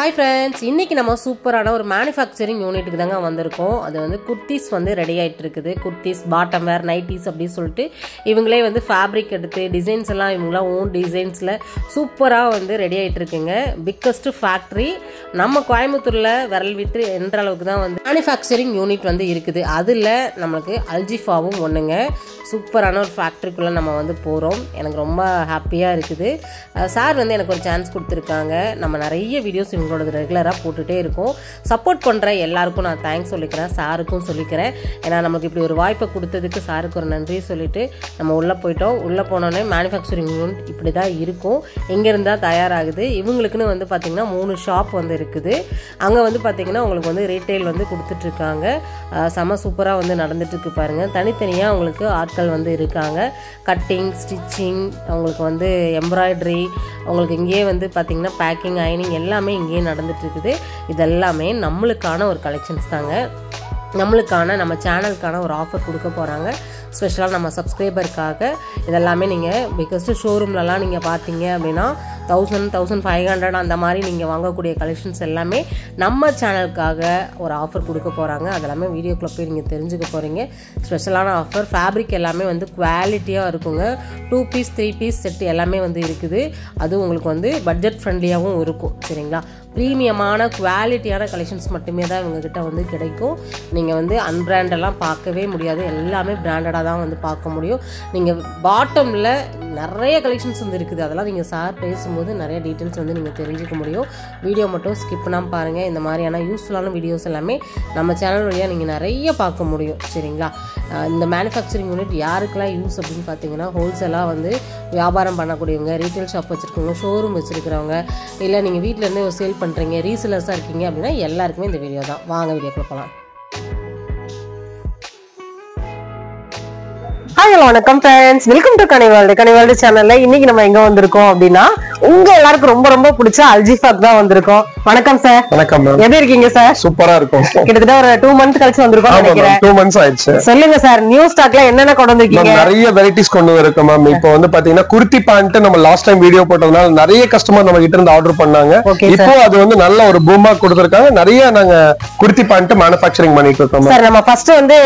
Hi friends, இன்னைக்கு நம்ம சூப்பரான ஒரு manufacturing யூனிட்டுக்கு தாங்க வந்திருக்கோம். அது வந்து குர்தீஸ் வந்து ரெடி ஆயிட்டு இருக்குது. குர்தீஸ், பாட்டம் வேர், நைட்டிஸ் அப்படி சொல்லிட்டு இவங்களே வந்து ஃபேப்ரிக் எடுத்து டிசைன்ஸ் எல்லாம் இவங்களாம் ஓன் டிசைன்ஸ்ல சூப்பரா வந்து ரெடி ஆயிட்டு இருக்குங்க. பிக்கஸ்ட் ஃபேக்டரி நம்ம கோயம்புத்தூர்ல விரல் விட்டு என்ற அளவுக்கு தான் வந்து மேனுஃபேக்சரிங் யூனிட் வந்து இருக்குது. அதுல நம்மளுக்கு அல்ஜிஃபாவும் ஒண்ணுங்க. சூப்பரான ஒரு ஃபேக்டரிக்குள்ள நம்ம வந்து போறோம். எனக்கு ரொம்ப ஹாப்பியா இருக்குது. சார் வந்து எனக்கு ஒரு சான்ஸ் கொடுத்துருக்காங்க. நம்ம நிறைய வீடியோஸ் இவங்களோட ரெகுலராக போட்டுகிட்டே இருக்கோம். சப்போர்ட் பண்ணுற எல்லாருக்கும் நான் தேங்க்ஸ் சொல்லிக்கிறேன், சாருக்கும் சொல்லிக்கிறேன். ஏன்னா நமக்கு இப்படி ஒரு வாய்ப்பை கொடுத்ததுக்கு சாருக்கு ஒரு நன்றி சொல்லிட்டு நம்ம உள்ளே போயிட்டோம். உள்ளே போனோடனே மேனுஃபேக்சரிங் யூனிட் இப்படி தான் இருக்கும். எங்கேருந்து தான் தயாராகுது. இவங்களுக்குன்னு வந்து பார்த்திங்கன்னா 3 ஷாப் வந்து இருக்குது. அங்கே வந்து பார்த்திங்கன்னா உங்களுக்கு வந்து ரீட்டைல் வந்து கொடுத்துட்ருக்காங்க. செம சூப்பராக வந்து நடந்துட்டுருக்கு பாருங்கள். தனித்தனியாக உங்களுக்கு ஆட்கள் வந்து இருக்காங்க. கட்டிங், ஸ்டிச்சிங், அவங்களுக்கு வந்து எம்ப்ராய்டரி, உங்களுக்கு இங்கேயே வந்து பார்த்திங்கன்னா பேக்கிங், அயனிங் எல்லாமே இங்கேயே நடந்துட்டு இருக்குது. இதெல்லாமே நம்மளுக்கான ஒரு கலெக்ஷன்ஸ் தாங்க. நம்மளுக்கான நம்ம சேனலுக்கான ஒரு ஆஃபர் கொடுக்க போகிறாங்க. ஸ்பெஷலாக நம்ம சப்ஸ்கிரைபருக்காக இதெல்லாமே நீங்கள் பிகாஸ் ஷோரூம்லலாம் நீங்கள் பார்த்தீங்க அப்படின்னா 1000, 1500 அந்த மாதிரி நீங்கள் வாங்கக்கூடிய கலெக்ஷன்ஸ் எல்லாமே நம்ம சேனலுக்காக ஒரு ஆஃபர் கொடுக்க போகிறாங்க. அதெல்லாமே வீடியோக்குள்ள போய் நீங்கள் தெரிஞ்சுக்க போகிறீங்க. ஸ்பெஷலான ஆஃபர். ஃபேப்ரிக் எல்லாமே வந்து குவாலிட்டியாக இருக்குங்க. 2 பீஸ் 3 பீஸ் செட் எல்லாமே வந்து இருக்குது. அது உங்களுக்கு வந்து பட்ஜெட் ஃப்ரெண்ட்லியாகவும் இருக்கும். சரிங்களா? ப்ரீமியமான குவாலிட்டியான கலெக்ஷன்ஸ் மட்டுமே தான் இவங்ககிட்ட வந்து கிடைக்கும். நீங்கள் வந்து அன்பிராண்டெல்லாம் பார்க்கவே முடியாது. எல்லாமே பிராண்டடாக தான் வந்து பார்க்க முடியும். நீங்கள் பாட்டமில் நிறைய கலெக்ஷன்ஸ் வந்து இருக்குது. அதெல்லாம் நீங்கள் சார் பேசும்போது நிறைய டீட்டெயில்ஸ் வந்து நீங்கள் தெரிஞ்சுக்க முடியும். வீடியோ மட்டும் ஸ்கிப் பண்ணாமல் பாருங்கள். இந்த மாதிரியான யூஸ்ஃபுல்லான வீடியோஸ் எல்லாமே நம்ம சேனல் வழியாக நீங்கள் நிறைய பார்க்க முடியும். சரிங்களா? இந்த மேனுஃபேக்சரிங் யூனிட் யாருக்கெல்லாம் யூஸ் அப்படின்னு பார்த்தீங்கன்னா, ஹோல்சேலாக வந்து வியாபாரம் பண்ணக்கூடியவங்க, ரீட்டைல் ஷாப் வச்சுருக்கவங்க, ஷோரூம் வச்சுருக்கிறவங்க, இல்லை நீங்கள் வீட்டிலேருந்தே ஒரு சேல் பண்ணுறீங்க, ரீசேலர்ஸாக இருக்கீங்க அப்படின்னா எல்லாருக்குமே இந்த வீடியோ தான். வாங்க வீடியோக்குள்ள போகலாம். ஹாய், வணக்கம் ஃப்ரெண்ட்ஸ், வெல்கம் டு கனிவால்டு சேனல்ல. இன்னைக்கு நம்ம எங்க வந்திருக்கோம் அப்படின்னா, உங்க எல்லாருக்கும் ரொம்ப ரொம்ப பிடிச்ச அல்ஜிஃபாக் தான் வந்திருக்கோம். வணக்கம் சார். வணக்கம் மேம். எப்படி இருக்கீங்க சார்? சூப்பரா இருக்கும். கிட்டத்தட்ட ஒரு 2 மந்த்ஸ் கழிச்சு வந்திருக்கோம் நினைக்கிறேன். 2 மந்த்ஸ் ஆயிடுச்சு. சொல்லுங்க சார், நியூ ஸ்டாக்ல என்னென்ன கொண்டு வந்திருக்கீங்க? நிறைய வெரைட்டிஸ் கொண்டு வந்திருக்கோம் மேம். இப்போ வந்து பாத்தீங்கன்னா குர்த்தி பேண்ட் நம்ம லாஸ்ட் டைம் வீடியோ போட்டதுனால நிறைய கஸ்டமர் நம்ம கிட்ட இருந்து ஆர்டர் பண்ணாங்க. இப்போ அது வந்து நல்ல ஒரு பூமா கொடுத்திருக்காங்க. நிறைய நாங்க குர்த்தி பேண்ட் மேனுஃபேக்சரிங் பண்ணிட்டு இருக்கோம் சார். நம்ம ஃபர்ஸ்ட் வந்து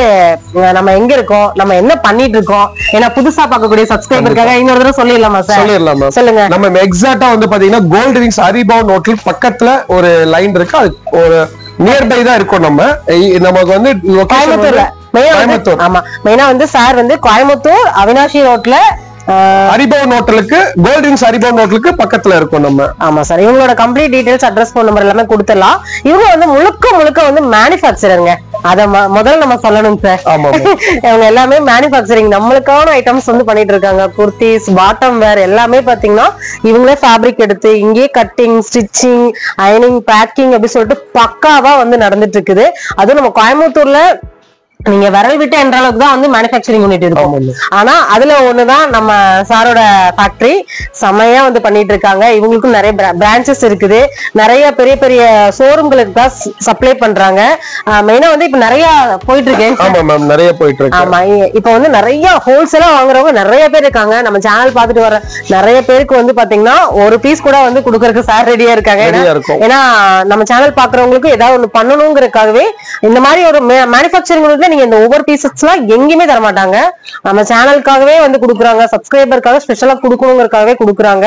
நம்ம எங்க இருக்கோம், நம்ம என்ன பண்ணிட்டு இருக்கோம், ஏன்னா புதுசா பார்க்கக்கூடிய சப்ஸ்கிரைபருக்காக இன்னொரு தடவை சொல்லிடலாமா சார்? சொல்லிடலாமா? சொல்லுங்க. நம்ம எக்ஸாக்ட்டா வந்து பாத்தீங்கன்னா கோல்ட் ரிங்ஸ் ஹரிபவன் ஹோட்டல் பக்கத்துல ஒரு லைன் இருக்கு. அது ஒரு நியர்பை தான் இருக்கும். நமக்கு வந்து கோயம்புத்தூர். ஆமா, மெயினா வந்து சார் வந்து கோயம்புத்தூர் அவினாஷி ரோட்ல ஹரிபவன் ஹோட்டலுக்கு, கோல்ட் ரிங்ஸ் ஹரிபவன் ஹோட்டலுக்கு பக்கத்துல இருக்கும் நம்ம. ஆமா சார். இவங்களோட complete details, address, phone number எல்லாமே கொடுத்துடலாம். இவங்க வந்து முழுக்க வந்து மேனுஃபேக்சரருங்க. அத முதல்ல நம்ம சொல்லணும் சார். இவங்க எல்லாமே மேனுஃபேக்சரிங், நம்மளுக்கான ஐட்டம்ஸ் வந்து பண்ணிட்டு இருக்காங்க. குர்தீஸ், பாட்டம் வேர் எல்லாமே பாத்தீங்கன்னா இவங்களே ஃபேப்ரிக் எடுத்து இங்கே கட்டிங், ஸ்டிச்சிங், அயனிங், பேக்கிங் அப்படி சொல்லிட்டு பக்காவா வந்து நடந்துட்டு இருக்குது. அதுவும் நம்ம கோயம்புத்தூர்ல நீங்க விரல் விட்டு என்ற அளவுக்கு தான் வந்து மேனுஃபேக்சரிங் யூனிட் இருக்கும். ஆனா அதுல ஒண்ணுதான் நம்ம சாரோட ஃபேக்டரி. செமையா வந்து பண்ணிட்டு இருக்காங்க. இவங்களுக்கும் நிறைய பிரான்ச்சஸ் இருக்குது. நிறைய பெரிய பெரிய ஷோரூம்களுக்கு தான் சப்ளை பண்றாங்க. மெயினா வந்து இப்ப நிறைய போயிட்டு இருக்கு. நிறைய போயிட்டு இருக்கு. ஆமா, இப்ப வந்து நிறைய ஹோல்சேலா வாங்குறவங்க நிறைய பேர் இருக்காங்க. நம்ம சேனல் பாத்துட்டு வர நிறைய பேருக்கு வந்து பாத்தீங்கன்னா ஒரு பீஸ் கூட வந்து குடுக்கறதுக்கு சார் ரெடியா இருக்காங்க. ஏன்னா நம்ம சேனல் பாக்குறவங்களுக்கு ஏதாவது ஒண்ணு பண்ணணுங்கிறதுக்காகவே இந்த மாதிரி ஒரு மேனுஃபேக்சரிங் யூனிட்ல நீங்க இந்த ஓவர் பீசஸ் எல்லாம் எங்கேயுமே தர மாட்டாங்க. நம்ம சேனலுக்காகவே வந்து குடுக்குறாங்க. சப்ஸ்கிரைபருக்காக ஸ்பெஷலா குடுக்கணுங்கிறதுக்காகவே குடுக்குறாங்க.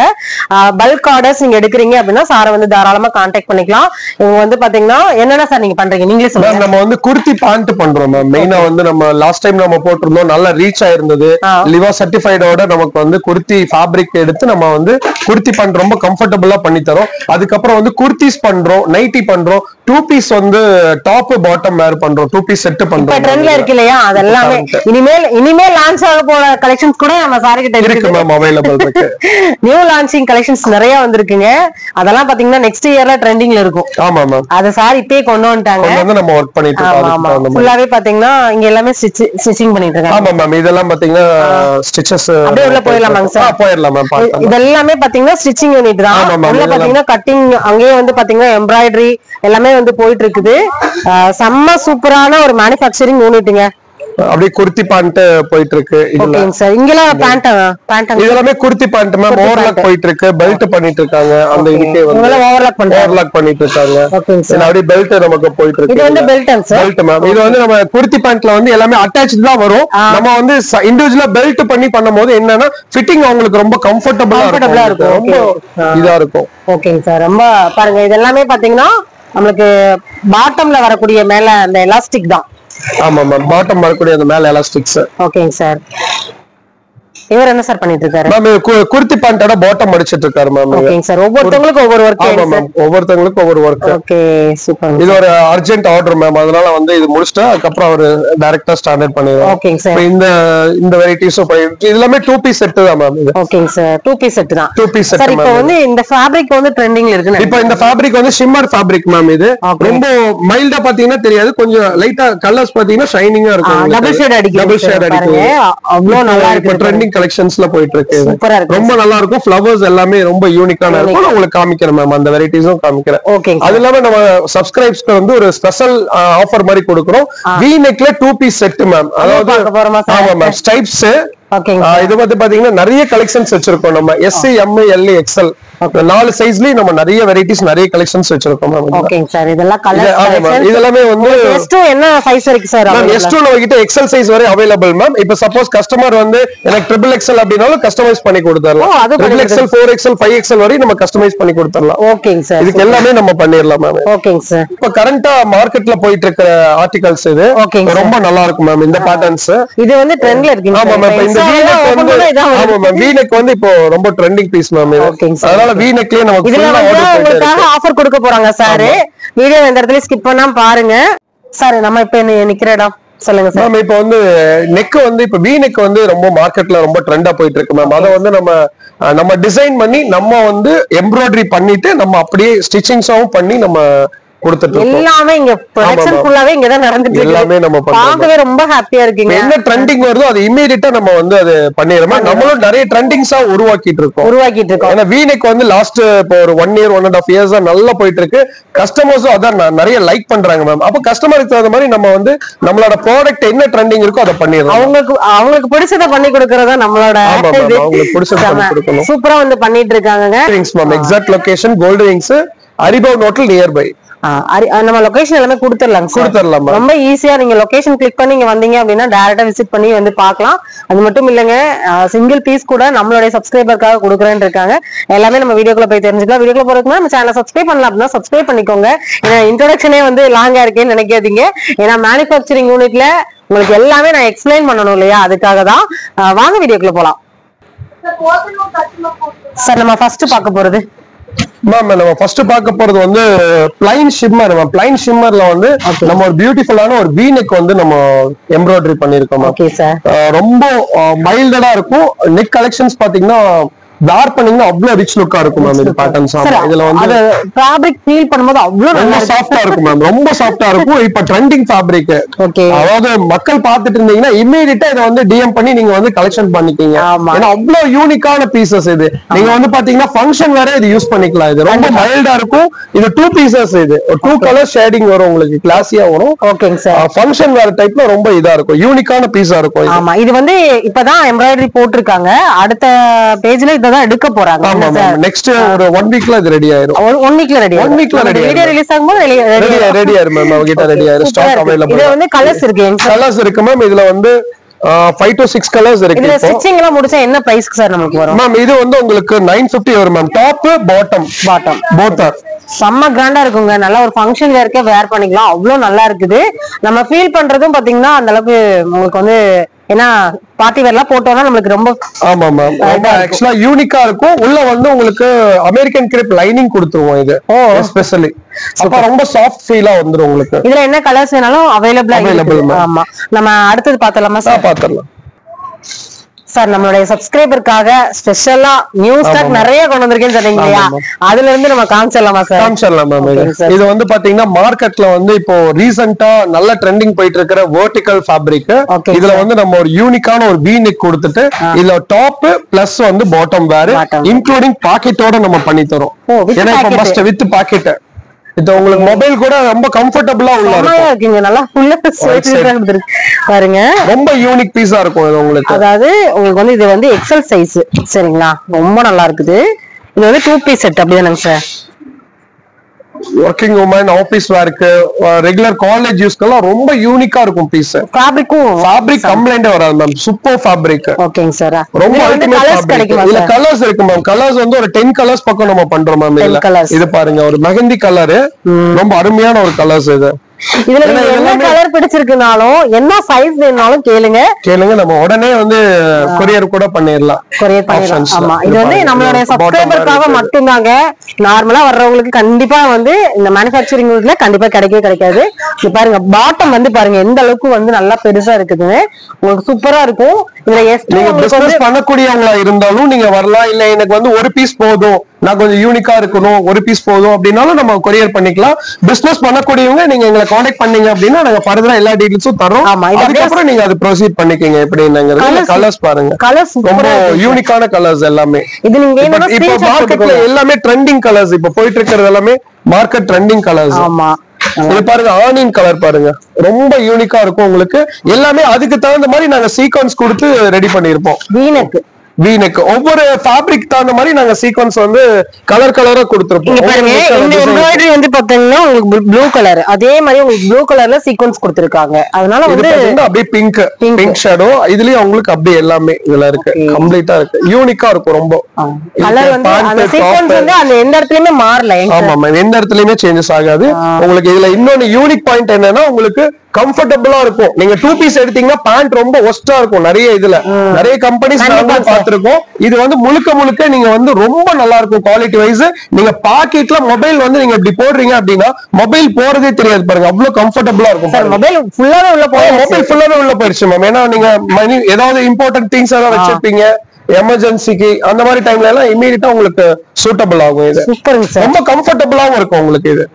பல்க் ஆர்டர்ஸ் நீங்க எடுக்கிறீங்க அப்படின்னா சாரை வந்து தாராளமா கான்டாக்ட் பண்ணிக்கலாம். இவங்க வந்து பாத்தீங்கன்னா என்னென்ன சார் நீங்க பண்றீங்க நீங்களே சொல்லுங்க. நம்ம வந்து குர்த்தி பேண்ட் பண்றோம் மேம். மெயினா வந்து நம்ம லாஸ்ட் டைம் நம்ம போட்டிருந்தோம், நல்ல ரீச் ஆயிருந்தது. லிவா சர்டிஃபைடோட நமக்கு வந்து குர்த்தி ஃபேப்ரிக் எடுத்து நம்ம வந்து குர்த்தி பேண்ட் ரொம்ப கம்ஃபர்டபுளா பண்ணி தரோம். அதுக்கப்புறம் வந்து குர்த்திஸ் பண்றோம், நைட்டி பண்றோம், 2 பீஸ் வந்து டாப் பாட்டம் வேர் பண்றோம், 2 பீஸ் செட் பண்றோம். ட்ரெண்ட்ல இருக்கு இல்லையா? அதெல்லாமே இனிமேல் லான்ச் ஆக போற கலெக்ஷன்ஸ் கூட நம்ம சார் கிட்ட இருக்கு மேம், அவைலபிள் இருக்கு. நியூ லான்ச்சிங் கலெக்ஷன்ஸ் நிறைய வந்திருக்குங்க. அதெல்லாம் பாத்தீங்கன்னா நெக்ஸ்ட் இயர்ல ட்ரெண்டிங்ல இருக்கும். ஆமா மேம். அத சார் இப்பவே கொண்டு வந்துட்டாங்க. வந்து நம்ம வர்க் பண்ணிட்டு இருக்கோம். ஃபுல்லாவே பாத்தீங்கன்னா இங்க எல்லாமே ஸ்டிச்சிங் பண்ணிட்டு இருக்காங்க. ஆமா மேம். இதெல்லாம் பாத்தீங்கன்னா ஸ்டிச்சஸ் அப்படியே உள்ள போயிடலாமாங்க சார்? போயிடலாம் மேம். இதெல்லாமே பாத்தீங்கன்னா ஸ்டிச்சிங் யூனிட் தான். உள்ள பாத்தீங்கன்னா கட்டிங், அங்கேயே வந்து பாத்தீங்கன்னா எம்ப்ராய்டரி எல்லாமே வந்து போயிட்டு இருக்குது. செம்ம சூப்பரான ஒரு மேனுஃபேக்சரிங் யூனிட்டுங்க. அப்படியே குர்த்தி பேண்ட் போயிட்டு இருக்கு. ஓகேங்க சார். இங்கலாம் பேண்ட் இதெல்லாமே குர்த்தி பேண்ட் மேம். ஓவர்லாக் போயிட்டு இருக்கு, பெல்ட் பண்ணிட்டு இருக்காங்க. அந்த இதுக்கே வந்து ஓவர்லாக் பண்ணிட்டு இருக்காங்க. அப்படியே பெல்ட் நமக்கு போயிட்டு இருக்கு. இது வந்து பெல்ட் சார். Belt ma'am. இது வந்து நம்ம குர்த்தி பேண்ட்ல வந்து எல்லாமே அட்டாச்ட் தான் வரும். நம்ம வந்து இண்டிவிஜுவலா பெல்ட் பண்ணி பண்ணும்போது என்னன்னா ஃபிட்டிங் அவங்களுக்கு ரொம்ப கம்ஃபர்டபுளா இருக்கும், ரொம்ப இதா இருக்கும். ஓகேங்க சார். ரொம்ப பாருங்க, இது எல்லாமே பாத்தீங்கன்னா நம்மளுக்கு பாட்டம்ல வரக்கூடிய மேல அந்த எலாஸ்டிக் தான். ஆமா மேம், பாட்டம் வரக்கூடிய அந்த மேல எலாஸ்டிக்ஸ். ஓகேங்க சார். இவர் என்ன சார் பண்ணிட்டு இருக்காரு மேம்? குர்த்தி பேண்டோட பாட்டம் அடிச்சிட்டு இருக்காரு மேம். ஓகேங்க சார். ஒவ்வொருத்தவங்களுக்கும் ஒவ்வொரு வர்க். ஆமா மேம், ஒவ்வொருத்தவங்களுக்கும் ஒவ்வொரு வர்க். Okay, super. இது ஒரு அர்ஜென்ட் ஆர்டர் மேம், அதனால வந்து இது முடிச்சிட்டு அதுக்கப்புறம் அவர் டைரக்டா ஸ்டாண்டர்ட் பண்ணிடுவார். ஓகேங்க சார். இந்த வெரைட்டிஸும் இது எல்லாமே 2 பீஸ் செட் தான் மேம். இது ஓகேங்க சார். 2 பீஸ் செட் தான். 2 பீஸ் செட். சார் இப்போ வந்து இந்த ஃபேப்ரிக் வந்து ட்ரெண்டிங்ல இருக்கு. இப்போ இந்த ஃபேப்ரிக் வந்து ஷிம்மர் ஃபேப்ரிக் மேம். இது ரொம்ப மைல்டா பாத்தீங்கன்னா தெரியாது, கொஞ்சம் லைட்டா கலர்ஸ் பாத்தீங்கன்னா ஷைனிங்கா இருக்கும். டபுள் ஷேட் அடிக்குது. அவ்வளவு நல்லா இருக்கு. ட்ரெண்டிங் கலெக்ஷன்ஸ்ல போயிட்டு சூப்பரா இருக்கு. ரொம்ப நல்லா இருக்கும். ஃப்ளவர்ஸ் எல்லாமே ரொம்ப யூனிக்கான இருக்கும். நான் உங்களுக்கு காமிக்கிறேன் மேம், அந்த வெரைட்டிஸும் காமிக்கிறேன். ஓகேங்க. அது இல்லாம நம்ம சப்ஸ்கிரைப்ஸ்க்கு வந்து ஒரு ஸ்பெஷல் ஆஃபர் மாதிரி கொடுக்குறோம். வி நெக்ல 2 பீஸ் செட் மேம். அதாவது ஆமா மேம், ஸ்டைப்ஸ். இது வந்து பாத்தீங்கன்னா நிறைய கலெக்ஷன்ஸ் வச்சிருக்கோம் நம்ம. எஸ், எம், எல், எக்ஸ்எல் 4 சைஸ்லயே நம்ம நிறைய வெரைட்டிஸ், நிறைய கலெக்ஷன்ஸ் வச்சிருக்கோம் மேம். ஓகேங்க சார். இதெல்லாம் கலர் கலெக்ஷன். இதெல்லாமே வந்து S2 என்ன சைஸ் இருக்கு சார்? மேம் S2 நம்ம கிட்ட எக்ஸ்எல் சைஸ் வரை அவேலபிள் மேம். இப்போ சப்போஸ் கஸ்டமர் வந்து எனக்கு ட்ரிபிள் எக்ஸ்எல் அப்படினாலும் கஸ்டமைஸ் பண்ணி கொடுத்துறலாம். ட்ரிபிள் எக்ஸ்எல், 4XL, 5XL வரை நம்ம கஸ்டமைஸ் பண்ணி கொடுத்துறலாம். ஓகேங்க சார். இதுக்கு எல்லாமே நம்ம பண்ணிரலாம் மேம். ஓகேங்க சார். இப்போ கரண்டா மார்க்கெட்ல போயிட்டு இருக்கிற ஆர்டிகல்ஸ் இது ரொம்ப நல்லா இருக்கும் மேம். இந்த பேட்டர்ன்ஸ் இது வந்து ட்ரெண்ட்ல இருக்கு. ஆமா மேம். இந்த V-neck வந்து ஆமா மேம், V-neck வந்து இப்போ ரொம்ப ட்ரெண்டிங் பீஸ் மேம். அதனால V-neckலயே நமக்கு இதுல வந்து உங்களுக்காக ஆஃபர் கொடுக்க போறாங்க சார். வீடியோ இந்த இடத்துல ஸ்கிப் பண்ணாம பாருங்க சார். நம்ம இப்ப நிக்கிற இடம் சொல்லுங்க சார். மேம் இப்போ வந்து நெக் வந்து இப்போ V-neck வந்து ரொம்ப மார்க்கெட்ல ரொம்ப ட்ரெண்டா போயிட்டு இருக்கு மேம். அத வந்து நம்ம டிசைன் பண்ணி நம்ம வந்து எம்ப்ராய்டரி பண்ணிட்டு நம்ம அப்படியே ஸ்டிச்சிங்ஸாவும் பண்ணி நம்ம கொடுத்துட்டு எல்லாமே இங்க ப்ரொடக்ஷன் ஃபுல்லாவே இங்க தான் நடந்துட்டு இருக்கு. எல்லாமே நம்ம பார்க்கவே ரொம்ப ஹாப்பியா இருக்கீங்க. என்ன ட்ரெண்டிங் வருதோ அது இமிடியேட்டா நம்ம வந்து அது பண்ணிரமா. நம்மளும் நிறைய ட்ரெண்டிங்ஸா உருவாக்கிட்டு இருக்கோம். ஏன்னா V-neck வந்து லாஸ்ட் இப்போ ஒரு 1 year 1.5 years நல்லா போயிட்டு இருக்கு. கஸ்டமர்ஸும் அதான் நிறைய லைக் பண்றாங்க மேம். அப்ப கஸ்டமருக்கு தகுந்த மாதிரி நம்ம வந்து நம்மளோட ப்ராடக்ட் என்ன ட்ரெண்டிங் இருக்கோ அதை பண்ணிடலாம். அவங்களுக்கு பிடிச்சத பண்ணி கொடுக்கறதா நம்மளோட. அவங்களுக்கு பிடிச்சத பண்ணி கொடுக்கணும். சூப்பரா வந்து பண்ணிட்டு இருக்காங்க. எக்ஸாக்ட் லொகேஷன் கோல்டு விங்ஸ், அரிபவ் ஹோட்டல் நியர்பை. நம்ம லொகேஷன் எல்லாமே கொடுத்துடலாம். ரொம்ப ஈஸியா நீங்க லொகேஷன் கிளிக் பண்ணி இங்க வந்தீங்க அப்படின்னா டைரக்டா விசிட் பண்ணி வந்து பார்க்கலாம். அது மட்டும் இல்லங்க, சிங்கிள் பீஸ் கூட நம்மளுடைய சப்ஸ்கிரைபருக்காக கொடுக்குறேன்னு இருக்காங்க. எல்லாமே நம்ம வீடியோக்குள்ள போய் தெரிஞ்சுக்கலாம். வீடியோக்குள்ள போறதுக்கு நம்ம சேனலை சப்ஸ்கிரைப் பண்ணலாம் அப்படின்னா சப்ஸ்கிரைப் பண்ணிக்கோங்க. ஏன்னா இன்ட்ரோடக்ஷனே வந்து லாங்கா இருக்கேன்னு நினைக்காதீங்க. ஏன்னா மேனுஃபேக்சரிங் யூனிட்ல உங்களுக்கு எல்லாமே நான் எக்ஸ்பிளைன் பண்ணணும் இல்லையா, அதுக்காக தான். வாங்க வீடியோக்குள்ள போலாம் சார். நம்ம ஃபர்ஸ்ட் பார்க்க போறது மேம், நம்ம ஃபர்ஸ்ட் பார்க்க போறது வந்து பிளைன் ஷிம்மர். பிளைன் ஷிம்மர்ல வந்து நம்ம ஒரு பியூட்டிஃபுல்லான ஒரு V-neck வந்து நம்ம எம்ப்ராய்டரி பண்ணிருக்கோம். ரொம்ப மைல்டா இருக்கும். நெக் கலெக்ஷன்ஸ் பாத்தீங்கன்னா வேர் பண்ணீங்கன்னா அவ்வளவு ரிச் லுக்கா இருக்கும் மேம். இந்த பேட்டர்ன்ஸ் இதுல வந்து ஃபேப்ரிக் ஃபீல் பண்ணும்போது அவ்வளவு நல்லா சாஃப்ட்டா இருக்கும் மேம். ரொம்ப சாஃப்ட்டா இருக்கும். இப்ப ட்ரெண்டிங் ஃபேப்ரிக். அதாவது மக்கள் பார்த்துட்டு இருந்தீங்கன்னா இமிடியேட்டா இதை வந்து DM பண்ணி நீங்க வந்து கலெக்ஷன் பண்ணிக்கீங்க. ஏன்னா அவ்வளவு யூனிக்கான பீசஸ் இது. நீங்க வந்து பாத்தீங்கன்னா ஃபங்க்ஷன் வேற இது யூஸ் பண்ணிக்கலாம். இது ரொம்ப மைல்டா இருக்கும். இது 2 பீசஸ். இது 2 கலர் ஷேடிங் வரும், உங்களுக்கு கிளாஸியா வரும். ஓகேங்க சார். ஃபங்க்ஷன் வேற டைப்ல ரொம்ப இதா இருக்கும், யூனிக்கான பீஸா இருக்கும். ஆமா, இது வந்து இப்பதான் எம்ப்ராய்டரி போட்டிருக்காங்க. அடுத்த பேஜ்ல தான் எடுக்க போறாங்க. நெக்ஸ்ட் ஒரு 1 வீக்ல இது ரெடி ஆயிரும். 1 வீக்ல ரெடி ஆயிரும். 1 வீக்ல ரெடி வீடியோ ரிலீஸ் ஆகும்போது ரெடி ஆயிரும் மேம். அவங்க கிட்ட ரெடி ஆயிரும். Stock available. இது வந்து கலர்ஸ் இருக்கு மேம். இதுல வந்து 5 to 6 கலர்ஸ் இருக்கு. இதுல ஸ்டிச்சிங் எல்லாம் முடிச்சா என்ன பிரைஸ்க்கு சார் நமக்கு வரும்? மேம் இது வந்து உங்களுக்கு 950 வரும் ma'am. Top bottom both are செம்ம கிராண்டா இருக்குங்க. நல்லா ஒரு ஃபங்க்ஷன் வேர்க்கே வேர் பண்ணிக்கலாம். அவ்வளவு நல்லா இருக்குது. நம்ம ஃபீல் பண்றதும் பாத்தீங்கன்னா அந்த அளவுக்கு உங்களுக்கு வந்து ஏன்னா பார்ட்டி வேர்லாம் போட்டோம்னா நமக்கு ரொம்ப ஆமா மேம் ஆக்சுவலா யூனிக்கா இருக்கும். உள்ள வந்து உங்களுக்கு அமெரிக்கன் கிரேப் லைனிங் கொடுத்துருவோம். இது எஸ்பெஷலி அப்ப ரொம்ப சாஃப்ட் ஃபீலா வந்துரும் உங்களுக்கு. இதுல என்ன கலர்ஸ் வேணாலும் அவைலபிள். ஆமா, நம்ம அடுத்தது பார்த்தலாமா சார்? பாத்துறலாம் சார். நம்மளுடைய சப்ஸ்கிரைபருக்காக ஸ்பெஷலா நியூ ஸ்டாக் நிறைய கொண்டு வந்திருக்கேன்னு சொன்னீங்க இல்லையா, அதுல இருந்து நம்ம காமிச்சிடலாமா சார்? காமிச்சிடலாம் மேம். இது வந்து பாத்தீங்கன்னா மார்க்கெட்ல வந்து இப்போ ரீசெண்டா நல்ல ட்ரெண்டிங் போயிட்டு இருக்கிற வெர்டிகல் ஃபேப்ரிக். இதுல வந்து நம்ம ஒரு யூனிக்கான ஒரு V-neck கொடுத்துட்டு இதுல டாப் பிளஸ் வந்து பாட்டம் வேற இன்க்ளூடிங் பாக்கெட்டோட நம்ம பண்ணி தரோம். ஏன்னா இப்ப மஸ்ட் வித் பாக்கெட் இது உங்களுக்கு மொபைல் கூட ரொம்ப கம்ஃபர்டபுளா உள்ள இருக்குங்க. நல்லா ஃபுல்லா பாருங்க, ரொம்ப யூனிக் பீஸா இருக்கும் இது உங்களுக்கு. அதாவது உங்களுக்கு வந்து இது வந்து எக்ஸல் சைஸ் சரிங்களா, ரொம்ப நல்லா இருக்குது. இது வந்து 2 பீஸ் செட் அப்படிதானங்க சார்? ஒர்க்கிங் உமன், ஆபீஸ் வேர்க்கு, ரெகுலர் காலேஜ் யூஸ்க்கெல்லாம் ரொம்ப யூனிக்கா இருக்கும் பீஸ். ஃபேப்ரிக் கம்ப்ளைண்டே வராது மேம். Super fabric. ஓகேங்க சார். ரொம்ப அல்டிமேட் ஃபேப்ரிக். இதுல கலர்ஸ் இருக்கு மேம். கலர்ஸ் வந்து ஒரு 10 கலர்ஸ் பக்கம் நம்ம பண்றோம் மேம். இது பாருங்க, ஒரு மெஹந்தி கலர், ரொம்ப அருமையான ஒரு கலர்ஸ் இது. இதுல என்ன கலர் பிடிச்சிருக்குனாலும் என்ன சைஸ் வேணும்னாலும் கேளுங்க, நம்ம உடனே வந்து கொரியர் கூட பண்ணிடலாம். ஆமா, இது வந்து நம்மளுடைய சப்ஸ்கிரைபர்க்காக மட்டும்தாங்க. நார்மலா வர்றவங்களுக்கு கண்டிப்பா வந்து இந்த மேனுஃபேக்சரிங் யூனிட்ல கண்டிப்பா கிடைக்காது. இது பாருங்க, பாட்டம் வந்து பாருங்க எந்த அளவுக்கு வந்து நல்லா பெருசா இருக்குது, உங்களுக்கு சூப்பரா இருக்கும். இதுல நீங்க பிசினஸ் பண்ணக்கூடியவங்களா இருந்தாலும் நீங்க வரலாம். இல்ல எனக்கு வந்து ஒரு பீஸ் போதும், நான் கொஞ்சம் யூனிக்கா இருக்கணும், ஒரு பீஸ் போதும் அப்படின்னாலும் நம்ம கொரியர் பண்ணிக்கலாம். பிசினஸ் பண்ணக்கூடியவங்க நீங்க எங்களை கான்டாக்ட் பண்ணீங்க அப்படின்னா நாங்க ஃபர்தரா எல்லா டீடைல்ஸும் தரோம். அதுக்கப்புறம் நீங்க அது ப்ரொசீட் பண்ணிக்கீங்க. எப்படின்னு கலர்ஸ் பாருங்க, ரொம்ப யூனிக்கான கலர்ஸ் எல்லாமே. இப்போ மார்க்கெட்ல எல்லாமே ட்ரெண்டிங் கலர்ஸ் இப்ப போயிட்டு இருக்கிறது எல்லாமே மார்க்கெட் ட்ரெண்டிங் கலர்ஸ். இது பாருங்க, ஆனியன் கலர் பாருங்க, ரொம்ப யூனிக்கா இருக்கும் உங்களுக்கு. எல்லாமே அதுக்கு தகுந்த மாதிரி நாங்க சீக்வன்ஸ் கொடுத்து ரெடி பண்ணிருப்போம். வீனெக் ஒவ்வொரு ஃபேப்ரிக் தகுந்த மாதிரி நாங்க சீக்வன்ஸ் வந்து கலர் கலரா கொடுத்திருப்போம். இந்த எம்ப்ராய்டரி வந்து பாத்தீங்கன்னா உங்களுக்கு ப்ளூ கலர், அதே மாதிரி உங்களுக்கு ப்ளூ கலர்ல சீக்வன்ஸ் கொடுத்திருக்காங்க. அதனால வந்து அப்படியே பிங்க் ஷேடோ இதுலயும் உங்களுக்கு அப்படியே எல்லாமே இதுல இருக்கு. கம்ப்ளீட்டா இருக்கு, யூனிக்கா இருக்கும் ரொம்ப. கலர் வந்து அந்த சீக்வன்ஸ் வந்து அந்த எந்த இடத்துலயுமே மாறல. ஆமா மேம், எந்த இடத்துலயுமே சேஞ்சஸ் ஆகாது. உங்களுக்கு இதுல இன்னொன்னு யூனிக் பாயிண்ட் என்னன்னா, உங்களுக்கு கம்ஃபர்டபுளா இருக்கும். நீங்க 2 பீஸ் எடுத்தீங்கன்னா பேண்ட் ரொம்ப ஒஸ்டா இருக்கும். நிறைய கம்பெனிஸ் பார்த்திருக்கோம். இது வந்து முழுக்க நீங்க வந்து ரொம்ப நல்லா இருக்கும் குவாலிட்டி வைஸ். நீங்க பாக்கெட்ல மொபைல் வந்து நீங்க இப்படி போடுறீங்க அப்படின்னா மொபைல் போறதே தெரியாது பாருங்க, அவ்வளவு கம்ஃபர்டபுளா இருக்கும். மொபைல் ஃபுல்லாவே உள்ள போயிடுச்சு மேம். ஏன்னா நீங்க ஏதாவது இம்பார்ட்டன்ட் திங்ஸ் ஏதாவது வச்சிருப்பீங்க எமர்ஜென்சிக்கு, அந்த மாதிரி டைம்ல எல்லாம் இமீடியட்டா உங்களுக்கு சூட்டபிள் ஆகும். இது ரொம்ப கம்ஃபர்டபுளாவும் இருக்கும் உங்களுக்கு. இது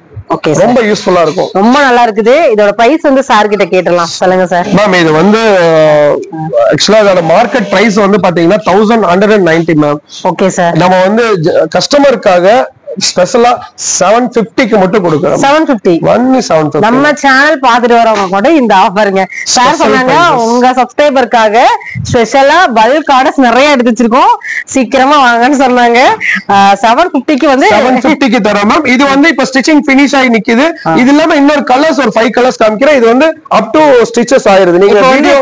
ரொம்ப யூஸ்ஃபுல்லா இருக்கும், ரொம்ப நல்லா இருக்குது. இதோட பிரைஸ் வந்து சார் கிட்ட கேட்டலாம். சொல்லுங்க சார். மேம், இது வந்து ஆக்சுவலா இதோட மார்க்கெட் பிரைஸ் வந்து பாத்தீங்கன்னா 1190 மேம். Okay sir. நம்ம வந்து கஸ்டமருக்காக ஸ்பெஷலா 750க்கு மட்டும் கொடுக்கிறோம். 750 நம்ம சேனல் பாத்துட்டு வரவங்க கூட இந்த ஆஃபருங்க. சார் சொன்னாங்க உங்க சப்ஸ்கிரைபருக்காக ஸ்பெஷலா பல்க் ஆர்டர்ஸ் நிறைய எடுத்து வச்சிருக்கோம், சீக்கிரமா வாங்கன்னு சொன்னாங்க. 750க்கு வந்து 750க்கு தரோம் மேம். இது வந்து இப்ப ஸ்டிச்சிங் பினிஷ் ஆகி நிக்குது. இது இல்லாம இன்னொரு கலர்ஸ் ஒரு 5 கலர்ஸ் காமிக்கிறேன். இது வந்து அப் டு ஸ்டிச்சஸ் ஆயிருது. நீங்க வீடியோ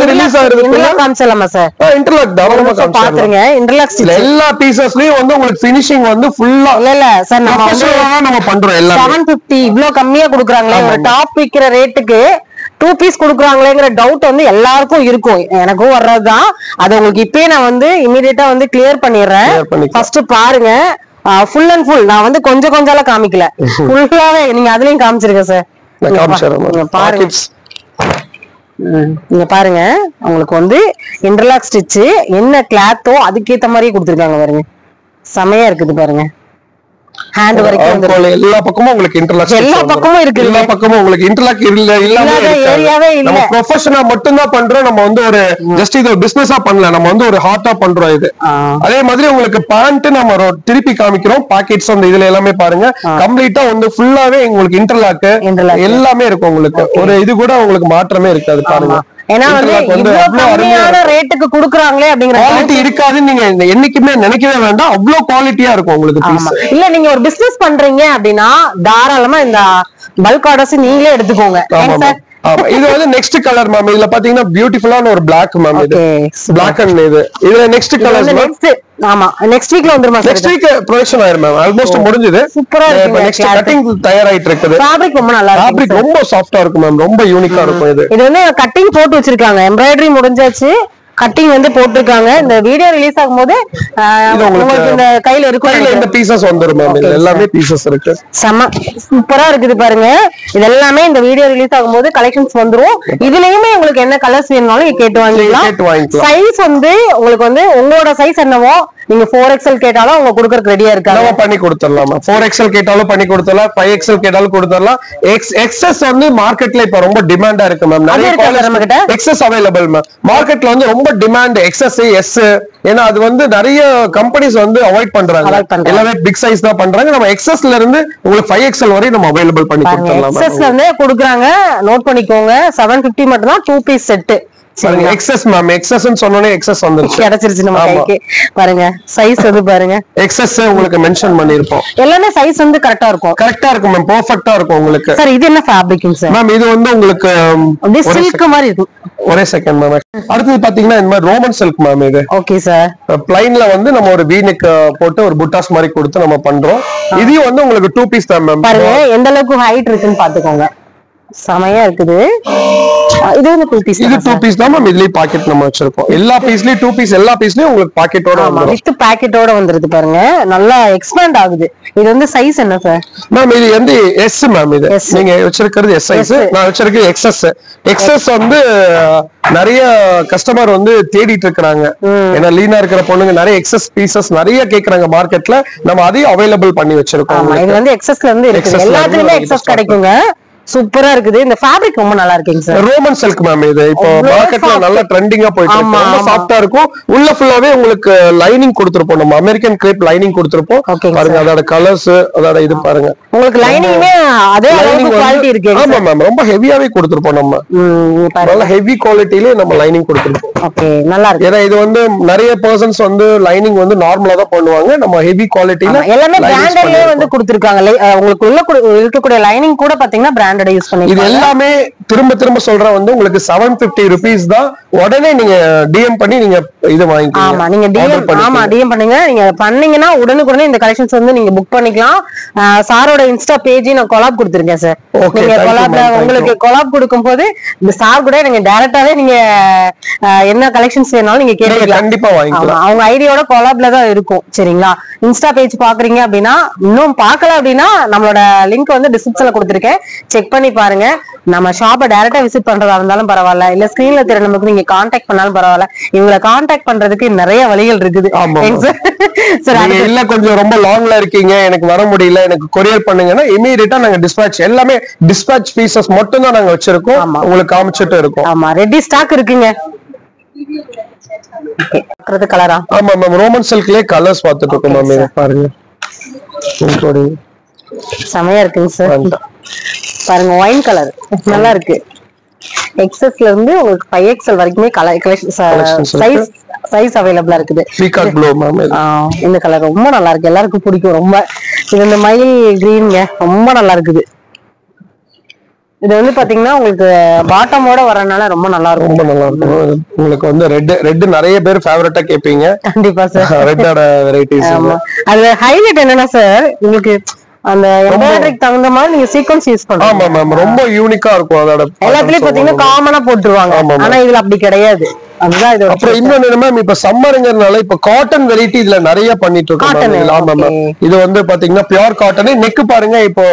ரிலீஸ் ஆகுது காமிச்சலாமா சார்? இன்டர்லாக் தாராளமா பாத்துருங்க. இன்டர்லாக் எல்லா பீசஸ்லயும் வந்து உங்களுக்கு ஃபினிஷிங் வந்து ஃபுல்லா இல்ல சார், நம்ம பண்றோம். எல்லாம் 750 இவ்ளோ கம்மியா குடுக்குறாங்களே, ஒரு டாப் விக்கிற ரேட்டுக்கு 2 பீஸ் குடுக்குறாங்களேங்கிற டவுட் வந்து எல்லாருக்கும் இருக்கும், எனக்கும் வர்றதுதான். அது உங்களுக்கு இப்பயே நான் வந்து இமிடியேட்டா வந்து கிளியர் பண்ணிடுறேன். ஃபர்ஸ்ட் பாருங்க, ஃபுல் அண்ட் ஃபுல் நான் வந்து கொஞ்சம் காமிக்கல, ஃபுல்லாவே நீங்க அதுலயும் காமிச்சிருங்க சார். பாருங்க, நீங்க பாருங்க, உங்களுக்கு வந்து இன்டர்லாக் ஸ்டிச் என்ன கிளாத்தோ அதுக்கேத்த மாதிரியே கொடுத்துருக்காங்க பாருங்க, செமையா இருக்குது பாருங்க. ஹேண்ட் வரைக்கும் எல்லா பக்கமும் உங்களுக்கு இன்டர்லாக், எல்லா பக்கமும் இருக்கு. எல்லா பக்கமும் உங்களுக்கு இன்டர்லாக் ஏரியாவே இல்ல. நம்ம ப்ரொஃபஷனா மட்டும் தான் பண்றோம். நம்ம வந்து ஒரு ஜஸ்ட் இது ஒரு பிசினஸா பண்ணல, நம்ம வந்து ஒரு ஹார்ட்டா பண்றோம் இது. அதே மாதிரி உங்களுக்கு பேண்ட் நம்ம திருப்பி காமிக்கிறோம். பாக்கெட்ஸ் அந்த இதுல எல்லாமே பாருங்க, கம்ப்ளீட்டா வந்து ஃபுல்லாவே உங்களுக்கு இன்டர்லாக் எல்லாமே இருக்கும். உங்களுக்கு ஒரு இது கூட உங்களுக்கு மாற்றமே இருக்காது பாருங்க. ஏன்னா வந்து இவ்வளவு கம்மியான ரேட்டுக்கு குடுக்குறாங்களே அப்படிங்கிற குவாலிட்டி இருக்காதுன்னு நீங்க என்னைக்குமே நினைக்கவே வேண்டாம். அவ்வளவு குவாலிட்டியா இருக்கும் உங்களுக்கு பீஸ். இல்ல நீங்க ஒரு பிசினஸ் பண்றீங்க அப்படின்னா தாராளமா இந்த பல்க் ஆர்டர்ஸ் நீங்களே எடுத்துக்கோங்க. இது வந்து நெக்ஸ்ட் கலர் மேம். இதுல பாத்தீங்கன்னா பியூட்டிஃபுல்லான ஒரு பிளாக் மேம். இது பிளாக் அண்ட் இதுல நெக்ஸ்ட் கலர் மேம். ஆமா, நெக்ஸ்ட் வீக்ல வந்துருமா? நெக்ஸ்ட் வீக் ப்ரொடக்ஷன் ஆயிரும் மேம். ஆல்மோஸ்ட் முடிஞ்சது. சூப்பரா இருக்கு. நெக்ஸ்ட் கட்டிங் தயாராயிட்டு இருக்குது. ஃபேப்ரிக் ரொம்ப நல்லா இருக்கு. ஃபேப்ரிக் ரொம்ப சாஃப்ட்டா இருக்கும் மேம், ரொம்ப யூனிக்கா இருக்கும். இது வந்து கட்டிங் போட்டு வச்சிருக்காங்க, எம்ப்ராய்டரி முடிஞ்சாச்சு, கட்டிங் வந்து போட்டுருக்காங்க. இந்த வீடியோ ரிலீஸ் ஆகும்போது உங்களுக்கு இந்த கையில இருக்கும், இந்த பீசஸ் வந்துரும் மேம். இதுல எல்லாமே பீசஸ் இருக்கு, செம சூப்பரா இருக்குது பாருங்க. இது எல்லாமே இந்த வீடியோ ரிலீஸ் ஆகும்போது கலெக்ஷன்ஸ் வந்துரும். இதுலயுமே உங்களுக்கு என்ன கலர்ஸ் வேணும்னாலும் கேட்டு வாங்கிக்கலாம். சைஸ் வந்து உங்களுக்கு வந்து உங்களோட சைஸ் என்னவோ நீங்க 4XL கேட்டாலும் அவங்க கொடுக்கறதுக்கு ரெடியா இருக்காங்க. நம்ம பண்ணி கொடுத்துடலாம். 4XL கேட்டாலும் பண்ணி கொடுத்துடலாம், 5XL கேட்டாலும் கொடுத்துடலாம். எக்ஸஸ் வந்து மார்க்கெட்ல இப்ப ரொம்ப டிமாண்டா இருக்கு மேம். நிறைய எக்ஸஸ் அவைலபிள் மேம். மார்க்கெட்ல வந்து ரொம்ப டிமாண்ட் எக்ஸஸ் எஸ். ஏன்னா அது வந்து நிறைய கம்பெனிஸ் வந்து அவாய்ட் பண்றாங்க, எல்லாமே பிக் சைஸ் தான் பண்றாங்க. நம்ம எக்ஸஸ்ல இருந்து உங்களுக்கு 5XL வரை நம்ம அவைலபிள் பண்ணி கொடுத்துடலாம். எக்ஸஸ்ல இருந்து கொடுக்குறாங்க, நோட் பண்ணிக்கோங்க. 750 மட்டும் தான் 2 piece set. XS ma'am, XS சொன்னோனே எக்ஸஸ் வந்துருச்சு, கிடைச்சிருச்சு நம்ம கைக்கு. பாருங்க சைஸ் வந்து பாருங்க, எக்ஸஸ் உங்களுக்கு மென்ஷன் பண்ணிருப்போம். எல்லாமே சைஸ் வந்து கரெக்டா இருக்கும். கரெக்டா இருக்கும் மேம், பெர்ஃபெக்ட்டா இருக்கும் உங்களுக்கு. சார் இது என்ன ஃபேப்ரிக் சார்? மேம் இது வந்து உங்களுக்கு அப்படியே சில்க் மாதிரி இருக்கு. ஒரே செகண்ட் மேம். அடுத்து பாத்தீங்கன்னா இந்த மாதிரி ரோமன் சில்க் மேம். இது ஓகே சார். பிளைன்ல வந்து நம்ம ஒரு வீனெக் போட்டு ஒரு புட்டாஸ் மாதிரி கொடுத்து நம்ம பண்றோம். இதையும் வந்து உங்களுக்கு 2 பீஸ் தான் மேம். பாருங்க எந்த அளவுக்கு ஹைட் இருக்குன்னு பாத்துக்கோங்க, செமையா இருக்குது. இது வந்து 2 பீஸ். இது 2 பீஸ் தான் மேம். இதுலயே பாக்கெட் நம்ம வச்சிருக்கோம். எல்லா பீஸ்லயும் 2 பீஸ், எல்லா பீஸ்லயும் உங்களுக்கு பாக்கெட்டோட வந்துரும். வித் பாக்கெட்டோட வந்துருது பாருங்க, நல்லா எக்ஸ்பேண்ட் ஆகுது. இது வந்து சைஸ் என்ன சார்? மேம் இது வந்து எஸ் மேம். இது நீங்க வச்சிருக்கிறது எஸ் சைஸ், நான் வச்சிருக்கிறது எக்ஸ்எஸ். எக்ஸ்எஸ் வந்து நிறைய கஸ்டமர் வந்து தேடிட்டு இருக்காங்க. ஏன்னா லீனா இருக்கிற பொண்ணுங்க நிறைய எக்ஸஸ் பீசஸ் நிறைய கேக்குறாங்க மார்க்கெட்ல. நம்ம அதையும் அவைலபிள் பண்ணி வச்சிருக்கோம். இது வந்து எக்ஸஸ்ல இருந்து இருக்கு, எல்லாத்துலயுமே எக்ஸஸ் கிடைக்குங்க. சூப்பரா இருக்குது. இந்த ஃபேப்ரிக் ரொம்ப நல்லா இருக்குங்க சார். Roman silk ma'am. இது இப்போ மார்க்கெட்ல நல்ல ட்ரெண்டிங்கா போயிட்டு இருக்கு. ரொம்ப சாஃப்ட்டா இருக்கும். உள்ள ஃபுல்லாவே உங்களுக்கு லைனிங் கொடுத்திருப்போம். நம்ம அமெரிக்கன் கிரேப் லைனிங் கொடுத்திருப்போம். பாருங்க அதோட கலர்ஸ், அதோட இது பாருங்க. உங்களுக்கு லைனிங்மே அதே அளவுக்கு குவாலிட்டி இருக்கு. ஆமா மேம், ரொம்ப ஹெவியாவே கொடுத்திருப்போம். நம்ம நல்ல ஹெவி குவாலிட்டில நம்ம லைனிங் கொடுத்திருப்போம். ஓகே நல்லா இருக்கு. ஏன்னா இது வந்து நிறைய பர்சன்ஸ் வந்து லைனிங் வந்து நார்மலா தான் பண்ணுவாங்க. நம்ம ஹெவி குவாலிட்டில எல்லாமே பிராண்டட்லயே வந்து கொடுத்திருக்காங்க. உங்களுக்கு உள்ள இருக்கக்கூடிய லைனிங் கூட பாத்தீங்கன்னா பிராண்டட் யூஸ் பண்ணி. இது எல்லாமே திரும்ப திரும்ப சொல்றேன் வந்து உங்களுக்கு 750 rupees தான். உடனே நீங்க டிஎம் பண்ணி நீங்க இது வாங்கிக்கலாம். ஆமா நீங்க டிஎம் பண்ணுங்க. நீங்க பண்ணீங்கன்னா உடனுக்குடனே இந்த கலெக்ஷன்ஸ் வந்து நீங்க புக் பண்ணிக்கலாம். சாரோட இன்ஸ்டா பேஜ் நான் கொலாப் கொடுத்திருக்கேன் சார். நீங்க கொலாப்ல உங்களுக்கு கொலாப் கொடுக்கும்போது இந்த சார் கூட நீங்க டைரக்டாவே நீங்க என்ன கலெக்ஷன்ஸ் வேணாலும் நீங்க கேட்கலாம், கண்டிப்பா வாங்கிக்கலாம். அவங்க ஐடியோட கொலாப்ல தான் இருக்கும். சரிங்களா? இன்ஸ்டா பேஜ் பாக்குறீங்க அப்படின்னா, இன்னும் பார்க்கல அப்படின்னா நம்மளோட லிங்க் வந்து டிஸ்கிரிப்ஷன்ல கொடுத்திருக்கேன், செக் பண்ணி பாருங்க. நம்ம ஷாப்பை டைரக்டா விசிட் பண்றதா இருந்தாலும் பரவாயில்ல, இல்ல ஸ்கிரீன்ல தெரிய நமக்கு நீங்க கான்டாக்ட் பண்ணாலும் பரவாயில்ல. இவங்களை கான்டாக்ட் பண்றதுக்கு நிறைய வழிகள் இருக்குது. இல்ல கொஞ்சம் ரொம்ப லாங்ல இருக்கீங்க, எனக்கு வர முடியல, எனக்கு கொரியர் பண்ணுங்கன்னா இமீடியட்டா நாங்க டிஸ்பாட்ச், எல்லாமே டிஸ்பாட்ச் பீசஸ் மட்டும் தான் நாங்க வச்சிருக்கோம். உங்களுக்கு காமிச்சிட்டு இருக்கோம். ஆமா ரெடி ஸ்டாக் இருக்குங்க. கலரா? ஆமா மேம், ரோமன் சில்க்லயே கலர்ஸ் பார்த்துட்டு இருக்கோம் மேம். பாருங்க செமையா இருக்குங்க சார். பாருங்க ஒயின் கலர் நல்லா இருக்கு. எக்ஸஸ்ல இருந்து உங்களுக்கு 5XL வரைக்குமே சைஸ் அவைலபிளா இருக்குது. Peacock blue ma'am. இந்த கலர் ரொம்ப நல்லா இருக்கு, எல்லாருக்கும் பிடிக்கும் ரொம்ப. இது இந்த மயில் கிரீன்ங்க, ரொம்ப நல்லா இருக்குது. இது வந்து பாத்தீங்கன்னா உங்களுக்கு பாட்டமோட வரனால ரொம்ப நல்லா இருக்கும். ரொம்ப நல்லா இருக்கும். உங்களுக்கு வந்து ரெட் நிறைய பேர் ஃபேவரட்டா கேப்பீங்க. கண்டிப்பா சார். ரெட்டோட வெரைட்டிஸ். அது ஹைலைட் என்னன்னா சார், உங்களுக்கு அந்த எம்ப்ராய்டரிக்கு தகுந்த மாதிரி நீங்க சீக்வென்ஸ் யூஸ் பண்றீங்க. ஆமா மேம், ரொம்ப யூனிக்கா இருக்கும். அதோட எல்லாத்துலயும் பாத்தீங்கன்னா காமனா போட்டுருவாங்க, ஆனா இதுல அப்படி கிடையாது. அதுதான் இது. அப்புறம் இன்னொன்னு மேம், இப்ப சம்மருங்கறனால இப்ப காட்டன் வெரைட்டி இதுல நிறைய பண்ணிட்டு இருக்கோம். ஆமா மேம், இது வந்து பாத்தீங்கன்னா பியூர் காட்டன். நெக் பாருங்க, இப்போ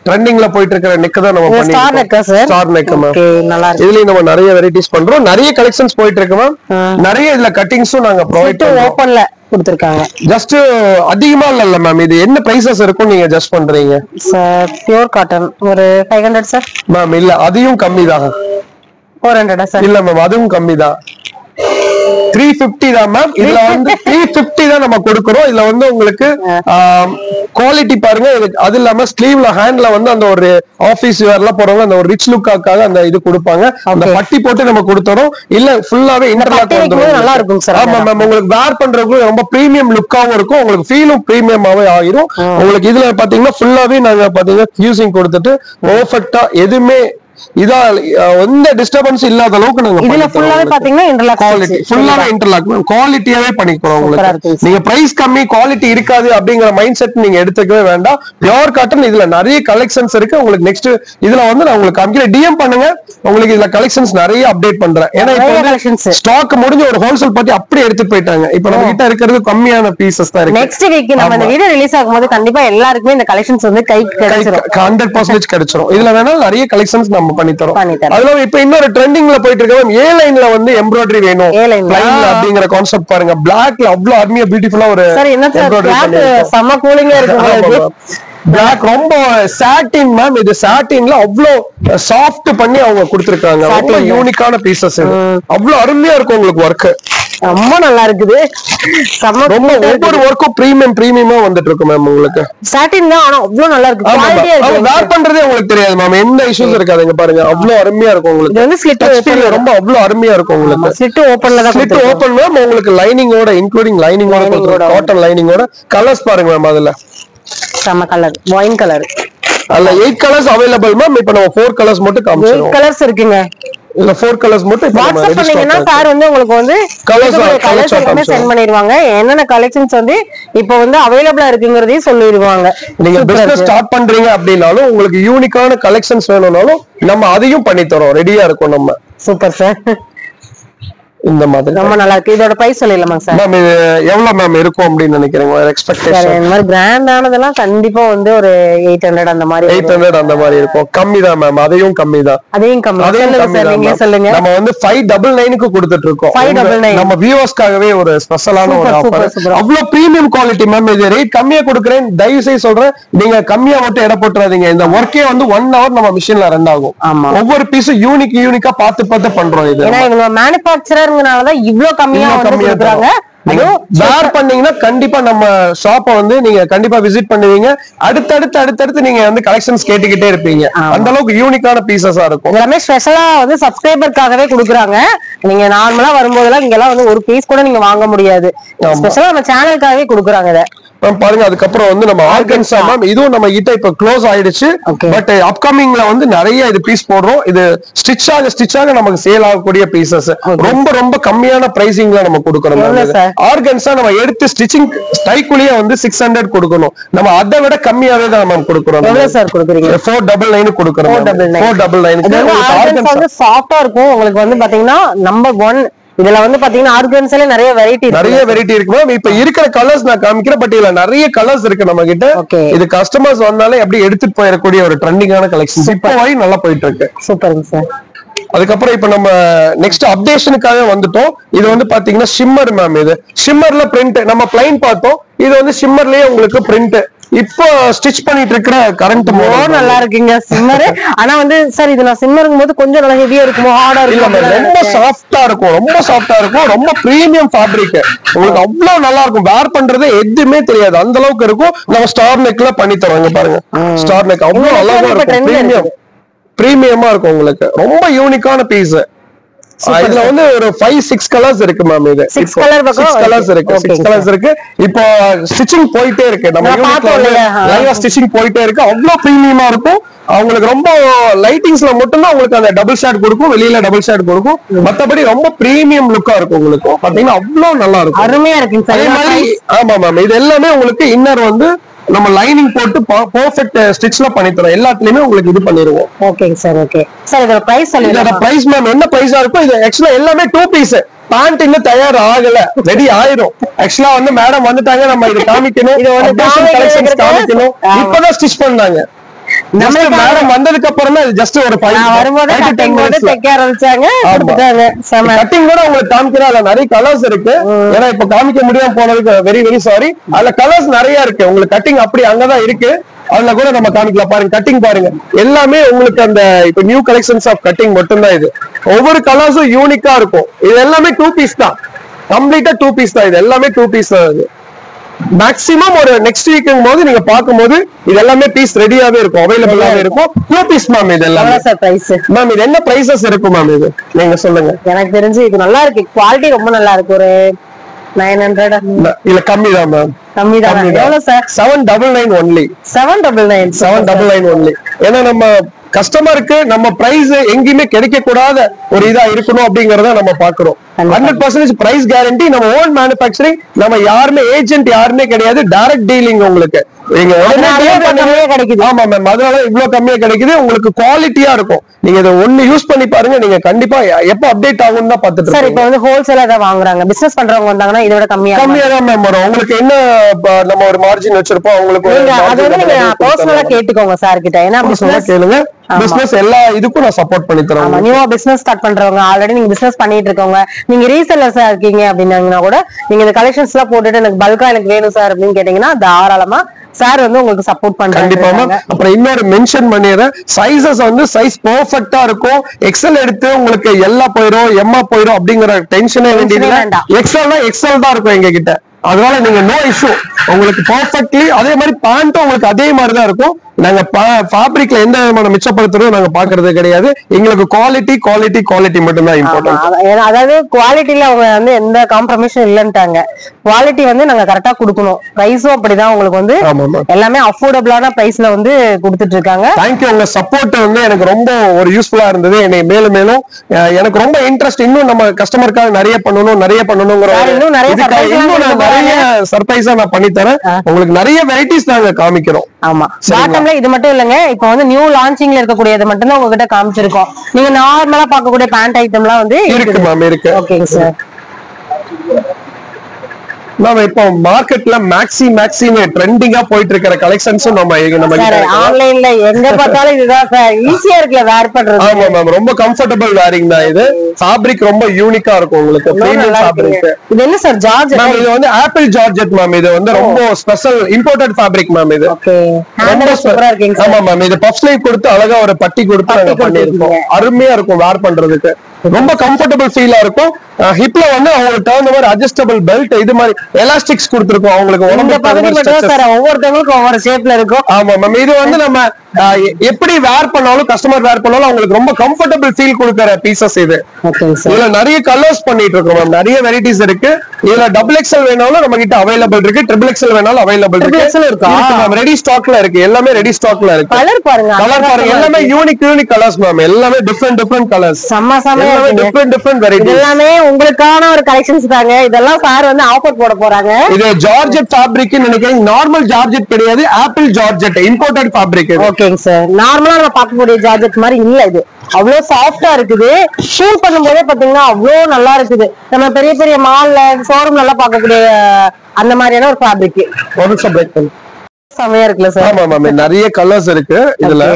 ட்ரெண்டிங்ல போயிட்டு இருக்கிற நெக் தான் நம்ம பண்ணிருக்கோம். Star neck sir. Star neck ma'am. Okay நல்லா இருக்கு. இதுலயும் நம்ம நிறைய வெரைட்டிஸ் பண்றோம், நிறைய கலெக்ஷன்ஸ் போயிட்டு இருக்கு மேம். நிறைய இதுல கட்டிங்ஸும் நாங்க ப்ரொவைட் பண்றோம். ஓபன்ல கொடுத்திருக்காங்க. ஜஸ்ட் அதிகமா இல்ல மேம், இது என்ன பிரைசஸ் இருக்கும் நீங்க ஜஸ்ட் பண்றீங்க சார்? பியூர் காட்டன் ஒரு 500 சார். மேம் இல்ல, அதையும் கம்மி தான். 400 சார்? இல்ல மேம், அதுவும் கம்மி தான். 350 தான் மேம். இதுல வந்து 350 தான் நம்ம கொடுக்கிறோம். இதுல வந்து உங்களுக்கு குவாலிட்டி பாருங்க. அது இல்லாம ஸ்லீவ்ல ஹேண்ட்ல வந்து அந்த ஒரு ஆபீஸ் வேர்லாம் போறவங்க அந்த ஒரு ரிச் லுக்காக அந்த இது கொடுப்பாங்க. அந்த பட்டி போட்டு நம்ம கொடுத்தோம். இல்ல ஃபுல்லாவே இன்டர்லாக் வந்துரும், நல்லா இருக்கும் சார். ஆமா மேம், உங்களுக்கு வேர் பண்றதுக்கு ரொம்ப பிரீமியம் லுக்காவும் இருக்கும், உங்களுக்கு ஃபீலும் பிரீமியமாவே ஆயிரும். உங்களுக்கு இதுல பாத்தீங்கன்னா ஃபுல்லாவே நாங்க பாத்தீங்கன்னா யூசிங் கொடுத்துட்டு பெர்ஃபெக்ட்டா எதுவுமே இதா எந்த டிஸ்டர்பன்ஸ் இல்லாத அளவுக்கு நாங்க இதுல ஃபுல்லாவே பாத்தீங்கன்னா இன்டர்லாக் குவாலிட்டி, ஃபுல்லாவே இன்டர்லாக் குவாலிட்டியாவே பண்ணிக்கிறோம். உங்களுக்கு நீங்க பிரைஸ் கம்மி குவாலிட்டி இருக்காது அப்படிங்கிற மைண்ட் செட் நீங்க எடுத்துக்கவே வேண்டாம். பியூர் காட்டன் இதுல நிறைய கலெக்ஷன்ஸ் இருக்கு. உங்களுக்கு நெக்ஸ்ட் இதுல வந்து நான் உங்களுக்கு காமிக்கிறேன், டிஎம் பண்ணுங்க. உங்களுக்கு இதுல கலெக்ஷன்ஸ் நிறைய அப்டேட் பண்றேன். ஏன்னா இப்போ ஸ்டாக் முடிஞ்ச ஒரு ஹோல்சேல் பார்ட்டி அப்படியே எடுத்துட்டு போயிட்டாங்க. இப்போ நம்ம கிட்ட இருக்கிறது கம்மியான பீசஸ் தான் இருக்கு. நெக்ஸ்ட் வீக் நம்ம இந்த வீடியோ ரிலீஸ் ஆகும்போது கண்டிப்பா எல்லாருக்குமே இந்த கலெக்ஷன்ஸ் வந்து கைக்கு கிடைச்சிரும். 100% கிடைச்சிரும். இதுல வேணா நிறைய கலெக்ஷன்ஸ் நம்ம நம்ம பண்ணி தரோம். அதுல இப்ப இன்னொரு ட்ரெண்டிங்ல போயிட்டு இருக்க மேம், ஏ லைன்ல வந்து எம்ப்ராய்டரி வேணும் அப்படிங்கிற கான்செப்ட் பாருங்க. பிளாக்ல அவ்வளவு அருமையா பியூட்டிஃபுல்லா ஒரு செம கூலிங்கா இருக்கு. பிளாக் ரொம்ப சாட்டின் மேம், இது சாட்டின்ல அவ்வளவு சாஃப்ட் பண்ணி அவங்க கொடுத்திருக்காங்க. ரொம்ப யூனிக்கான பீசஸ், அவ்வளவு அருமையா இருக்கும் உங்களுக்கு ஒர்க். ரொம்ப நல்லா இருக்குது. ரொம்ப ஒவ்வொரு ஒர்க்கும் பிரீமியமா வந்துட்டு இருக்கு மேம். உங்களுக்கு சாட்டின் தான், ஆனா அவ்வளவு நல்லா இருக்கு. குவாலிட்டியா இருக்கு. வேர் பண்றதே உங்களுக்கு தெரியாது மேம், எந்த இஷ்யூஸ் இருக்காதுங்க. பாருங்க அவ்வளவு அருமையா இருக்கும் உங்களுக்கு. இது வந்து ஸ்லிட் ரொம்ப அவ்வளவு அருமையா இருக்கும் உங்களுக்கு. ஸ்லிட் ஓபன்ல தான், ஸ்லிட் ஓபன் மேம். உங்களுக்கு லைனிங்கோட இன்க்ளூடிங் லைனிங்கோட காட்டன் லைனிங்கோட கலர்ஸ் பாருங்க மேம். அதுல செம கலர், ஒயின் கலர். அதுல 8 கலர்ஸ் அவைலபிள் மேம். இப்போ நம்ம 4 கலர்ஸ் மட்டும் காமிச்சோம். 8 கலர்ஸ் இருக்குங்க. இல்ல 4 கலர்ஸ் மட்டும் வாட்ஸ்அப் பண்ணீங்கன்னா சார் வந்து உங்களுக்கு வந்து கலர்ஸ் எல்லாமே சென்ட் பண்ணிடுவாங்க. என்னென்ன கலெக்ஷன்ஸ் வந்து இப்போ வந்து அவைலபிளா இருக்குங்கறதையும் சொல்லிடுவாங்க. நீங்க பிசினஸ் ஸ்டார்ட் பண்றீங்க அப்படினாலும் உங்களுக்கு யூனிக்கான கலெக்ஷன்ஸ் வேணும்னாலும் நம்ம அதையும் பண்ணி தரோம். ரெடியா இருக்கும் நம்ம. Super sir. இந்த மாதிரி ரொம்ப நல்லா இருக்கு. இதோட பிரைஸ் சொல்லிடலாமா சார்? மேம் இது எவ்வளவு மேம் இருக்கும் அப்படின்னு நினைக்கிறீங்க எக்ஸ்பெக்டேஷன்? இந்த மாதிரி கிராண்டானதெல்லாம் கண்டிப்பா வந்து ஒரு 800 அந்த மாதிரி 800 அந்த மாதிரி இருக்கும். கம்மி தான் மேம், அதையும் கம்மி தான். அதையும் கம்மி நீங்க சொல்லுங்க. நம்ம வந்து 599க்கு கொடுத்துட்டு இருக்கோம். 599 நம்ம வியூவர்ஸ்க்காகவே ஒரு ஸ்பெஷலான ஒரு ஆஃபர். அவ்வளவு பிரீமியம் குவாலிட்டி மேம். இது ரேட் கம்மியா கொடுக்குறேன், தயவு செய்து சொல்றேன், நீங்க கம்மியா மட்டும் எடை போட்டுறாதீங்க. இந்த ஒர்க்கே வந்து 1 hour நம்ம மிஷின்ல ரன் ஆகும். ஒவ்வொரு பீஸும் யூனிக்கா பார்த்து பண்றோம். இது ஏன்னா இவங்க மேனுஃபேக்சரர்ங்கனாலதான் இவ்வளவு கம்மியா கொடுக்குறாங்க. வேர் பண்ணீங்கன்னா கண்டிப்பா நம்ம ஷாப்பை வந்து நீங்க கண்டிப்பா விசிட் பண்ணுவீங்க. அடுத்தடுத்து நீங்க வந்து கலெக்ஷன்ஸ் கேட்டுக்கிட்டே இருப்பீங்க. அந்த அளவுக்கு யூனிக்கான பீசஸா இருக்கும். எல்லாமே ஸ்பெஷலா வந்து சப்ஸ்கிரைபருக்காகவே கொடுக்குறாங்க. நீங்க நார்மலா வரும்போதெல்லாம் இங்க எல்லாம் வந்து ஒரு பீஸ் கூட நீங்க வாங்க முடியாது. ஸ்பெஷலா நம்ம சேனலுக்காகவே கொடுக்குறாங்க இத பாருங்க. அதுக்கப்புறம் வந்து நம்ம ஆர்கன்ஸா மேம், இதுவும் நம்ம கிட்ட இப்ப க்ளோஸ் ஆயிடுச்சு. பட் அப்கமிங்ல வந்து நிறைய இது பீஸ் போடுறோம். இது ஸ்டிச்சாக நமக்கு சேல் ஆகக்கூடிய பீசஸ். ரொம்ப கம்மியான பிரைசிங்ல நம்ம கொடுக்கறோம். ஆர்கன்ஸா நம்ம எடுத்து ஸ்டிச்சிங் டைக்குள்ளேயே வந்து 600 கொடுக்கணும். நம்ம அதை விட கம்மியாவே தான் நம்ம கொடுக்கறோம். எவ்வளவு சார் கொடுக்குறீங்க? 499 கொடுக்கறோம். 499 சாஃப்டா இருக்கும். உங்களுக்கு வந்து பாத்தீங்கன்னா நம்பர் 1 இதுல வந்து பாத்தீங்கன்னா ஆர்கன்ஸ்ல நிறைய வெரைட்டி இருக்கு மேம். இப்ப இருக்கிற கலர்ஸ் நான் காமிக்கிறேன். பட் இதுல நிறைய கலர்ஸ் இருக்கு நம்ம கிட்ட. இது கஸ்டமர்ஸ் வந்தாலே அப்படியே எடுத்துட்டு போயிடக்கூடிய ஒரு ட்ரெண்டிங்கான கலெக்ஷன். இப்போ வரை நல்லா போயிட்டு இருக்கு. சூப்பருங்க சார். அதுக்கப்புறம் இப்ப நம்ம நெக்ஸ்ட் அப்டேஷனுக்காக வந்துட்டோம். இது வந்து பாத்தீங்கன்னா ஷிம்மர் மேம். இது ஷிம்மர்ல பிரிண்ட் நம்ம பிளைன் பார்த்தோம். இது வந்து ஷிம்மர்லயே உங்களுக்கு பிரிண்ட் இப்போ ஸ்டிச் பண்ணிட்டு இருக்கிற கரண்ட் நல்லா இருக்குங்க சிம்மர். ஆனா வந்து சார் இது நான் சிம்மருங்கும் போது கொஞ்சம் நல்லா ஹெவியா இருக்குமோ, ஹார்டா இருக்கும்? ரொம்ப சாஃப்டா இருக்கும். ரொம்ப பிரீமியம் ஃபேப்ரிக். உங்களுக்கு அவ்வளவு நல்லா இருக்கும். வேர் பண்றது எதுவுமே தெரியாது, அந்த அளவுக்கு இருக்கும். நம்ம ஸ்டார் நெக்ல பண்ணி தரோம். பாருங்க ஸ்டார் நெக் அவ்வளவு நல்லா இருக்கும். பிரீமியமா இருக்கும் உங்களுக்கு. ரொம்ப யூனிக்கான பீஸ். இதுல வந்து ஒரு 5-6 கலர்ஸ் இருக்கு மேம். இது 6 கலர்ஸ் இருக்கு. இப்போ ஸ்டிச்சிங் போயிட்டே இருக்கு. நம்ம லைவா ஸ்டிச்சிங் போயிட்டே இருக்கு. அவ்வளவு பிரீமியமா இருக்கும். அவங்களுக்கு ரொம்ப லைட்டிங்ஸ்ல மட்டும்தான் உங்களுக்கு அந்த டபுள் ஷேட் கொடுக்கும், வெளியில டபுள் ஷேட் கொடுக்கும். மத்தபடி ரொம்ப பிரீமியம் லுக்கா இருக்கும் உங்களுக்கு. பாத்தீங்கன்னா அவ்வளவு நல்லா இருக்கும், அருமையா இருக்கு. ஆமா மேம். இது எல்லாமே உங்களுக்கு இன்னர் வந்து நம்ம லைனிங் போட்டு பெர்ஃபெக்ட் ஸ்டிச்ல பண்ணி தரோம். எல்லாத்துலயுமே உங்களுக்கு இது பண்ணிடுவோம். ஓகேங்க சார். Okay sir. இதோட பிரைஸ் சொல்லுங்க. இதோட பிரைஸ் மேம் என்ன பிரைஸா இருக்கும்? இது ஆக்சுவலா எல்லாமே 2 பீஸ். பேண்ட் இன்னும் தயார் ஆகல, ரெடி ஆயிரும். ஆக்சுவலா வந்து மேடம் வந்துட்டாங்க, நம்ம இது காமிக்கணும், காமிக்கணும். இப்பதான் ஸ்டிச் பண்ணாங்க. மேடம் வந்ததுக்கு அப்புறம் தான் ஜஸ்ட் ஒரு 5-10 மினிட்ஸ் தைக்க ஆரம்பிச்சாங்க. கட்டிங் கூட உங்களுக்கு காமிக்கிறேன். அதுல நிறைய கலர்ஸ் இருக்கு. ஏன்னா இப்ப காமிக்க முடியாம போனதுக்கு வெரி சாரி. அதுல கலர்ஸ் நிறைய இருக்கு. உங்களுக்கு கட்டிங் அப்படி அங்கதான் இருக்கு. அதுல கூட நம்ம காமிக்கலாம். பாருங்க கட்டிங் பாருங்க. எல்லாமே உங்களுக்கு அந்த இப்ப நியூ கலெக்ஷன்ஸ் ஆஃப் கட்டிங் மட்டும்தான் இது. ஒவ்வொரு கலர்ஸும் யூனிக்கா இருக்கும். இது எல்லாமே 2 பீஸ் தான். கம்ப்ளீட்டா 2 பீஸ் தான். இது எல்லாமே 2 பீஸ் தான். இது மேக்ஸிமம் ஒரு நெக்ஸ்ட் வீக்குங்கும் போது நீங்க பாக்கும்போது இது எல்லாமே பீஸ் ரெடியாவே இருக்கும், அவைலபிளாவே இருக்கும். 2 பீஸ் மேம். இது எல்லாமே மேம். இது என்ன பிரைசஸ் இருக்கும் மேம்? இது நீங்க சொல்லுங்க. எனக்கு தெரிஞ்சு இது நல்லா இருக்கு. குவாலிட்டி ரொம்ப நல்லா இருக்கு. ஒரு 900 இல்ல கம்மி தான் மேம். கம்மி தான். எவ்வளவு சார்? 799 only. 799 only. ஏன்னா நம்ம கஸ்டமருக்கு நம்ம பிரைஸ் எங்கேயுமே கிடைக்க கூடாத ஒரு இதா இருக்கணும் அப்படிங்கறத நம்ம பாக்குறோம். 100% பிரைஸ் கேரண்டி. நம்ம ஓன் மேனுபேக்சரிங். நம்ம யாருமே ஏஜென்ட் யாருமே கிடையாது. Direct dealing. உங்களுக்கு நீங்க கம்மியா கிடைக்குது. ஆமா மேம், அதனால இவ்வளவு கம்மியா கிடைக்குது. உங்களுக்கு குவாலிட்டியா இருக்கும். நீங்க இதை ஒண்ணு யூஸ் பண்ணி பாருங்க, நீங்க கண்டிப்பா எப்ப அப்டேட் ஆகும்னு தான் பாத்துட்டு சார். இப்ப வந்து ஹோல்சேலா தான் வாங்குறாங்க, பிசினஸ் பண்றவங்க வந்தாங்கன்னா இதோட கம்மியா தான் மேம் வரும். உங்களுக்கு என்ன நம்ம ஒரு மார்ஜின் வச்சிருப்போம், உங்களுக்கு அது வந்து நீங்க பர்சனலா கேட்டுக்கோங்க சார் கிட்ட. ஏன்னா கேளுங்க, பிசினஸ் எல்லா இதுக்கும் நான் சப்போர்ட் பண்ணி தரேன். நியூவா பிசினஸ் ஸ்டார்ட் பண்றவங்க, ஆல்ரெடி நீங்க பிசினஸ் பண்ணிட்டு இருக்கவங்க, நீங்க ரீசெல்லர்ஸா இருக்கீங்க அப்படின்னா கூட நீங்க இந்த கலெக்ஷன்ஸ் எல்லாம் போட்டுட்டு எனக்கு பல்கா எனக்கு வேணும் சார் அப்படின்னு கேட்டீங்கன்னா தாராளமா சார் வந்து உங்களுக்கு சப்போர்ட் பண்றாங்க. கண்டிப்பா. அப்புறம் இன்னொரு மென்ஷன் பண்ணிடுறேன், சைஸஸ் வந்து சைஸ் பெர்ஃபெக்ட்டா இருக்கும். எக்ஸல் எடுத்து உங்களுக்கு எல்லா போயிரும், எம்மா போயிரும் அப்படிங்கிற டென்ஷனே வேண்டியதில்லை. எக்ஸல்னா எக்ஸல் தான் இருக்கும் எங்க கிட்ட. அதனால நீங்க நோ இஷ்யூ, உங்களுக்கு பெர்ஃபெக்ட்லி. அதே மாதிரி பேண்ட்டும் உங்களுக்கு அதே மாதிரி தான் இருக்கும். நாங்க ஃபேப்ரிக்ல எந்த விதமான மிச்சப்படுத்துறதும் நாங்க பாக்குறது கிடையாது. எங்களுக்கு குவாலிட்டி குவாலிட்டி குவாலிட்டி மட்டும் தான் இம்பார்ட்டன்ட். அதாவது குவாலிட்டில அவங்க வந்து எந்த காம்ப்ரமைஸும் இல்லன்ட்டாங்க. குவாலிட்டி வந்து நாங்க கரெக்டா கொடுக்கணும். பிரைஸும் அப்படிதான் உங்களுக்கு வந்து எல்லாமே அஃபோர்டபிளான பிரைஸ்ல வந்து கொடுத்துட்டு இருக்காங்க. தேங்க்யூ. உங்க சப்போர்ட் வந்து எனக்கு ரொம்ப ஒரு யூஸ்ஃபுல்லா இருந்தது. என்னை மேலும் மேலும் எனக்கு ரொம்ப இன்ட்ரெஸ்ட், இன்னும் நம்ம கஸ்டமருக்காக நிறைய பண்ணணுங்கிற இன்னும் நிறைய சர்ப்ரைஸா நான் பண்ணி தரேன். உங்களுக்கு நிறைய வெரைட்டிஸ் நாங்க காமிக்கிறோம். ஆமா, பாட்டம்ல இது மட்டும் இல்லங்க, இப்ப வந்து நியூ லான்ச்சிங்ல இருக்கக்கூடியது மட்டும் தான் உங்ககிட்ட காமிச்சிருக்கோம். நீங்க நார்மலா பார்க்கக்கூடிய பேண்ட் ஐட்டம்லாம் வந்து இருக்கு மேம், இருக்கு. ஓகேங்க சார். நாம இப்போ மார்க்கெட்ல மேக்ஸிமே ட்ரெண்டிங்கா போயிட்டு இருக்கிற கலெக்ஷன்ஸும் நம்ம ஆன்லைன்ல எங்க பார்த்தாலும் இதுதான் சார். ஈஸியா இருக்குல வேர் பண்றது. ஆமா மேம், ரொம்ப கம்ஃபர்டபிள் வேரிங் தான் இது. ஃபேப்ரிக் ரொம்ப யூனிக்கா இருக்கும் உங்களுக்கு. Premium fabric. இது என்ன சார் ஜார்ஜெட்? மேம் இது வந்து ஆப்பிள் ஜார்ஜெட் மேம். இது வந்து ரொம்ப ஸ்பெஷல் இம்போர்ட்டட் ஃபேப்ரிக் மேம். இது ஓகே, ரொம்ப சூப்பரா இருக்குங்க. ஆமா மேம், இது பஃப் ஸ்லீவ் கொடுத்து அழகா ஒரு பட்டி கொடுத்து நாங்க பண்ணிருக்கோம். அருமையா இருக்கும் வேர் பண்றதுக்கு. ரொம்ப கம்ஃபர்டபிள் ஃபீலா இருக்கும். ஹிப்ல வந்து அவங்களுக்கு தகுந்த மாதிரி அட்ஜஸ்டபிள் பெல்ட், இது மாதிரி எலாஸ்டிக்ஸ் கொடுத்திருக்கோம் அவங்களுக்கு. ஒவ்வொருத்தவங்களுக்கும் ஒவ்வொரு ஷேப்ல இருக்கும். ஆமா மேம், இது வந்து நம்ம எப்படி வேர் பண்ணாலும் கஸ்டமர் வேர் பண்ணாலும் அவங்களுக்கு ரொம்ப கம்ஃபர்டபிள் ஃபீல் கொடுக்கிற பீசஸ் இது. இதுல நிறைய கலர்ஸ் பண்ணிட்டு இருக்கோம் மேம், நிறைய வெரைட்டிஸ் இருக்கு. இதுல டபுள் எக்ஸ்எல் வேணாலும் நம்ம கிட்ட அவைலபிள் இருக்கு, ட்ரிபிள் எக்ஸ்எல் வேணாலும் அவைலபிள் இருக்கு. ரெடி ஸ்டாக்ல இருக்கு, எல்லாமே ரெடி ஸ்டாக்ல இருக்கு. கலர் பாருங்க, எல்லாமே யூனிக் கலர்ஸ் மேம். எல்லாமே டிஃபரெண்ட் கலர்ஸ், டிஃபரெண்ட் வெரைட்டி. எல்லாமே உங்களுக்கான ஒரு கலெக்ஷன்ஸ் தாங்க. இதெல்லாம் சார் வந்து ஆஃபர் போட போறாங்க. இது ஜார்ஜெட் ஃபேப்ரிக் நினைக்கிறேன். நார்மல் ஜார்ஜெட் கிடையாது, ஆப்பிள் ஜார்ஜெட் இம்போர்ட்டட் ஃபேப்ரிக். ஓகேங்க சார். நார்மலா நம்ம பார்க்கக்கூடிய ஜார்ஜெட் மாதிரி இல்ல இது. அவ்வளவு சாஃப்டா இருக்குது. ஷூட் பண்ணும்போதே பாத்தீங்கன்னா அவ்வளவு நல்லா இருக்குது. நம்ம பெரிய பெரிய மால்ல ஷோரூம்ல எல்லாம் பார்க்கக்கூடிய அந்த மாதிரியான ஒரு ஃபேப்ரிக். ஒரு நிமிஷம் பிரேக் பண்ணு. செமையா இருக்குல்ல சார்? ஆமா மேம், நிறைய கலர்ஸ் இருக்கு இதுல.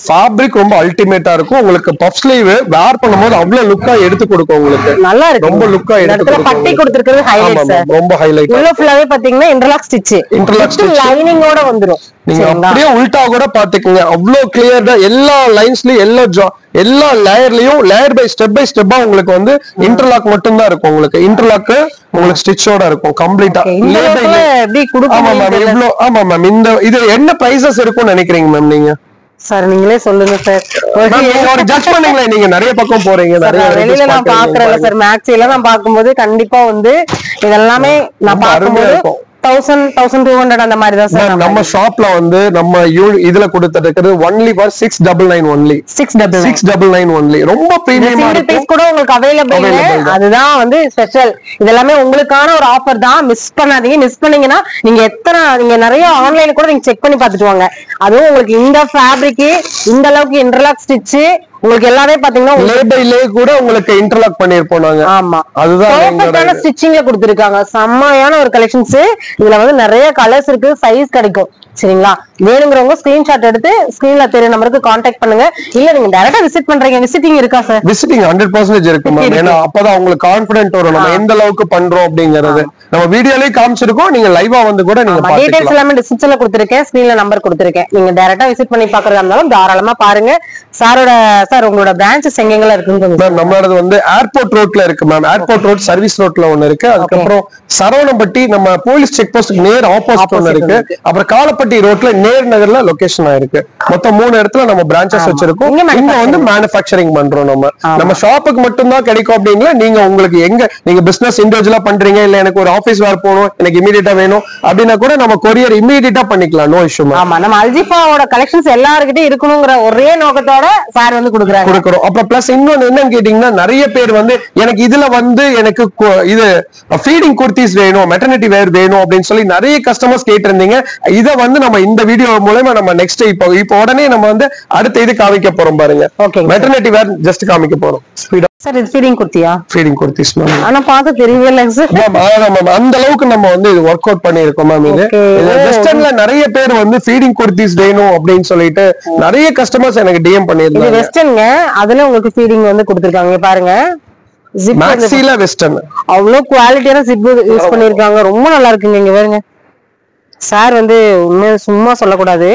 ஃபேப்ரிக் ரொம்ப அல்டிமேட்டா இருக்கும். உங்களுக்கு பஃப் ஸ்லீவ் வேர் பண்ணும்போது அவ்வளவு லுக்கா எடுத்து கொடுக்கும். உங்களுக்கு நல்லா இருக்கு, ரொம்ப லுக்கா எடுத்து கொடுக்கும். பட்டி கொடுத்திருக்கிறது ஹைலைட் சார், ரொம்ப ஹைலைட். உள்ள ஃபுல்லாவே பாத்தீங்கன்னா இன்டர்லாக் ஸ்டிட்ச், லைனிங்கோட வந்துரும். நீங்க அப்படியே உல்டா கூட பாத்துக்கோங்க, அவ்வளவு கிளியரா எல்லா லைன்ஸ்லயும் எல்லா லேயர்லயும் லேயர் பை ஸ்டெப்பா உங்களுக்கு வந்து இன்டர்லாக் மட்டும் தான் இருக்கும். உங்களுக்கு இன்டர்லாக் உங்களுக்கு ஸ்டிச்சோட இருக்கும் கம்ப்ளீட்டா. ஆமா மேம், இந்த இது என்ன பிரைசஸ் இருக்கும்னு நினைக்கிறீங்க மேம் நீங்க? சார் நீங்களே சொல்லுங்க சார். ஒரு ஜட்ஜ் பண்ணீங்களே, நீங்க நிறைய பக்கம் போறீங்க, நிறைய வெளியில நான் பாக்குறேன் சார். மேக்ஸில நான் பாக்கும்போது கண்டிப்பா வந்து இதெல்லாமே நான் பாக்கும்போது 1000-1200 அந்த மாதிரி தான் சார். நம்ம ஷாப்ல வந்து நம்ம இதுல கொடுத்துட்டு ஒன்லி ஃபார் 699 ஒன்லி. 699 ஒன்லி. ரொம்ப பிரீமியமா இருக்கு. பீஸ் கூட உங்களுக்கு அவேலபிள். அதுதான் வந்து ஸ்பெஷல். இதெல்லாமே உங்களுக்கான ஒரு ஆஃபர் தான். மிஸ் பண்ணாதீங்க. மிஸ் பண்ணீங்கன்னா நீங்க நிறைய ஆன்லைன்ல கூட நீங்க செக் பண்ணி பார்த்துட்டு வாங்க. அதுவும் உங்களுக்கு இந்த ஃபேப்ரிக் இந்த அளவுக்கு இன்டர்லாக் ஸ்டிட்ச் உங்களுக்கு எல்லாமே பாத்தீங்கன்னா லே பை லே கூட உங்களுக்கு இன்டர்லாக் பண்ணிருப்போம் நாங்க. ஆமா, அதுதான் பெர்ஃபெக்ட்டான ஸ்டிச்சிங்ல கொடுத்திருக்காங்க. செம்மையான ஒரு கலெக்ஷன்ஸ். இதுல வந்து நிறைய கலர்ஸ் இருக்கு, சைஸ் கிடைக்கும். சரிங்களா? வேணுங்கிறவங்க ஸ்கிரீன்ஷாட் எடுத்து ஸ்கிரீன்ல தெரிய நம்பருக்கு கான்டாக்ட் பண்ணுங்க. இல்ல நீங்க டைரக்டா விசிட் பண்றீங்க, விசிட்டிங் இருக்கா சார்? விசிட்டிங் 100% இருக்கு மேம். ஏன்னா அப்பதான் உங்களுக்கு கான்ஃபிடென்ட் வரும் நம்ம எந்த அளவுக்கு பண்றோம் அப்படிங்கறது. நம்ம வீடியோலயே காமிச்சிருக்கோம், நீங்க லைவா வந்து கூட நீங்க பாத்துக்கலாம். டீடைல்ஸ் எல்லாமே டிஸ்கிரிப்ஷன்ல கொடுத்திருக்கேன், ஸ்கிரீன்ல நம்பர் கொடுத்திருக்கேன். நீங்க டைரக்டா விசிட் பண்ணி பாக்குறதா இருந்தாலும் தாராளமா பாருங்க. சார் உங்களோட பிரான்ச்சஸ் எங்கெங்கலாம் இருக்குன்னு மேம்? நம்மளோட வந்து ஏர்போர்ட் ரோட்ல இருக்கு மேம். ஏர்போர்ட் ரோட் சர்வீஸ் ரோட்ல ஒன்னு இருக்கு. அதுக்கப்புறம் சரவணம்பட்டி நம்ம போலீஸ் செக் போஸ்ட் நேர் ஆப்போசிட் ஒன்னு இருக்கு. அப்புறம் காலப்பட்டி ரோட்ல நேர் நகர்ல லொகேஷன் ஆயிருக்கு. மொத்தம் 3 இடத்துல நம்ம பிரான்ச்சஸ் வச்சிருக்கோம். இங்க வந்து மேனுஃபேக்சரிங் பண்றோம். நம்ம ஷாப்புக்கு மட்டும் தான் கிடைக்கும் அப்படிங்களா? நீங்க உங்களுக்கு எங்க நீங்க பிசினஸ் இண்டிவிஜுவலா பண்றீங்க, இல்ல எனக்கு ஒரு ஆபீஸ் வேர் போகணும், எனக்கு இமீடியட்டா வேணும் அப்படின்னா கூட நம்ம கொரியர் இமீடியட்டா பண்ணிக்கலாம். No issue. ஆமா, நம்ம அல்ஜிஃபாவோட கலெக்ஷன்ஸ் எல்லார்கிட்டயும் இருக்கணுங்கிற ஒரே நோக்கத்தோட சார் வந்து கொடுக்குறோம். அப்புறம் பிளஸ் இன்னொன்னு என்னன்னு கேட்டீங்கன்னா நிறைய பேர் வந்து எனக்கு இதுல வந்து எனக்கு இது ஃபீடிங் குர்த்திஸ் வேணும், மெட்டர்னிட்டி வேர் வேணும் அப்படின்னு சொல்லி நிறைய கஸ்டமர்ஸ் கேட்டிருந்தீங்க. இதை வந்து நம்ம இந்த வீடியோ மூலமா நம்ம நெக்ஸ்ட் இப்போ உடனே நம்ம வந்து அடுத்த இது காமிக்க போறோம் பாருங்க. மெட்டர்னிட்டி வேர் ஜஸ்ட் காமிக்க போறோம். சார் இது ஃபீடிங் குர்த்தியா? Feeding kurtis ma'am. ஆனா பார்த்து தெரியவே இல்லை சார். அந்த அளவுக்கு நம்ம வந்து இது ஒர்க் அவுட் பண்ணிருக்கோம் மேம். இது வெஸ்டர்ன்ல நிறைய பேர் வந்து ஃபீடிங் குர்த்திஸ் வேணும் அப்படின்னு சொல்லிட்டு நிறைய கஸ்டமர்ஸ் எனக்கு டிஎம் பண்ணிருந்தாங்க. வெஸ்டர்ன்ங்க அதுல உங்களுக்கு ஃபீடிங் வந்து கொடுத்திருக்காங்க பாருங்க. மேக்ஸில வெஸ்டர்ன் அவ்வளவு குவாலிட்டியான ஜிப் யூஸ் பண்ணிருக்காங்க. ரொம்ப நல்லா இருக்குங்க. இங்க பாருங்க சார் வந்து உண்மையா சும்மா சொல்லக்கூடாது.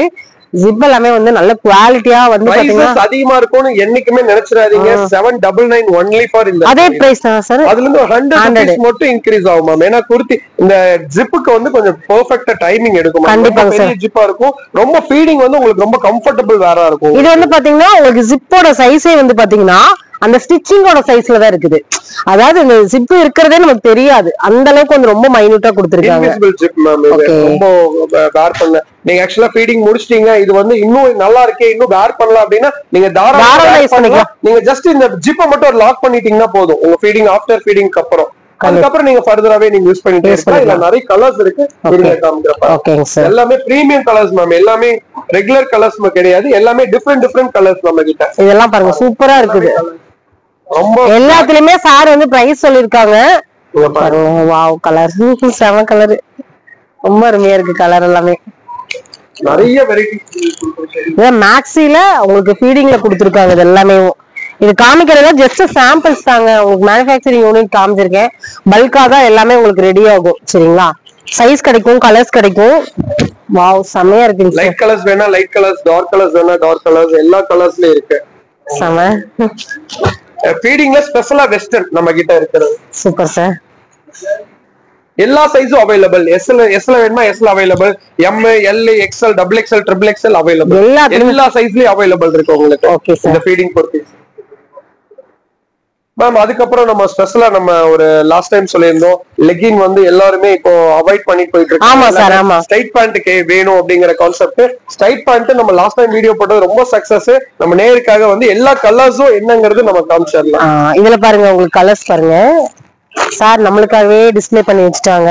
ஜிப் எல்லாமே வந்து நல்ல குவாலிட்டியா வந்து பாத்தீங்கன்னா அதிகமா இருக்கும்னு என்னைக்குமே நினைச்சிராதீங்க. 799 only for இந்த அதே பிரைஸ் தான் சார். அதுல இருந்து 100 rupees மட்டும் இன்கிரீஸ் ஆகும் மேம். ஏன்னா குர்த்தி இந்த ஜிப்புக்கு வந்து கொஞ்சம் பெர்ஃபெக்ட்டா டைமிங் எடுக்கும். பெரிய ஜிப்பா இருக்கும். ரொம்ப ஃபீடிங் வந்து உங்களுக்கு ரொம்ப கம்ஃபர்டபிள் வேறா இருக்கும். இது வந்து பாத்தீங்கன்னா உங்களுக்கு ஜிப்போட சைஸே வந்து பாத்தீங்கன்னா அந்த ஸ்டிச்சிங்கோட சைஸ்ல தான் இருக்குது. அதாவது இந்த ஜிப் இருக்கிறதே நமக்கு தெரியாது. அந்த அளவுக்கு வந்து ரொம்ப மைன்யூட்டா கொடுத்திருக்காங்க. Zip ma'am. ரொம்ப வேர் பண்ண நீங்க ஆக்சுவலா ஃபீடிங் முடிச்சிட்டீங்க. இது வந்து இன்னும் நல்லா இருக்கே, இன்னும் வேர் பண்ணலாம் அப்படின்னா நீங்க தாராளமா யூஸ் பண்ணிக்கலாம். நீங்க ஜஸ்ட் இந்த ஜிப்பை மட்டும் லாக் பண்ணிட்டீங்கன்னா போதும். உங்க ஃபீடிங் ஆஃப்டர் ஃபீடிங்க்கு அப்புறம் அதுக்கப்புறம் நீங்க ஃபர்தராவே நீங்க யூஸ் பண்ணிட்டே இருக்கலாம். இல்ல நிறைய கலர்ஸ் இருக்கு. எல்லாமே பிரீமியம் கலர்ஸ் மேம். எல்லாமே ரெகுலர் கலர்ஸ் கிடையாது. எல்லாமே டிஃபரெண்ட் கலர்ஸ் நம்ம கிட்ட. இதெல்லாம் பாருங்க சூப்பரா இருக்குது. ரொம்ப எல்லாத்துலயுமே சார் வந்து பிரைஸ் சொல்லிருக்காங்க. வாவ் கலர் செம கலர். ரொம்ப அருமையா இருக்கு கலர் எல்லாமே. நிறைய வெரைட்டி மேக்ஸில உங்களுக்கு ஃபீடிங்ல கொடுத்திருக்காங்க. இது எல்லாமே இது காமிக்கிறதா ஜஸ்ட் சாம்பிள்ஸ் தாங்க. உங்களுக்கு மேனுஃபேக்சரிங் யூனிட் காமிச்சிருக்கேன். பல்கா தான் எல்லாமே உங்களுக்கு ரெடி ஆகும். சரிங்களா? சைஸ் கிடைக்கும், கலர்ஸ் கிடைக்கும். வாவ் செமையா இருக்கு. லைட் கலர்ஸ் வேணா லைட் கலர்ஸ், டார்க் கலர்ஸ் வேணா டார்க் கலர்ஸ், எல்லா கலர்ஸ்லயும் இருக்கு. செம ஃபீடிங்ல ஸ்பெஷலா வெஸ்டர்ன் நம்ம கிட்ட இருக்குது. Super sir. எல்லா சைஸும் அவைலபிள். எஸ்ல வேணுமா எஸ்ல available. M, L, XL, double XL, triple XL available. எல்லா சைஸ்லயும் அவைலபிள் இருக்கு உங்களுக்கு இந்த ஃபீடிங் பொறுத்து மேம். அதுக்கப்புறம் நம்ம ஸ்பெஷலா நம்ம ஒரு லாஸ்ட் டைம் சொல்லியிருந்தோம் லெகின் வந்து எல்லாருமே இப்போ அவாய்ட் பண்ணி போயிட்டு இருக்காங்க. ஸ்ட்ரைட் பேண்ட் வேணும் அப்படிங்கிற கான்செப்ட். ஸ்ட்ரைட் பேண்ட் நம்ம லாஸ்ட் டைம் வீடியோ போட்டது ரொம்ப சக்சஸ். நம்ம நேருக்காக வந்து எல்லா கலர்ஸும் என்னங்கிறது நம்ம காமிச்சிடலாம். இதுல பாருங்க உங்களுக்கு கலர்ஸ் பாருங்க. சார் நம்மளுக்காகவே டிஸ்ப்ளே பண்ணி வச்சுட்டாங்க.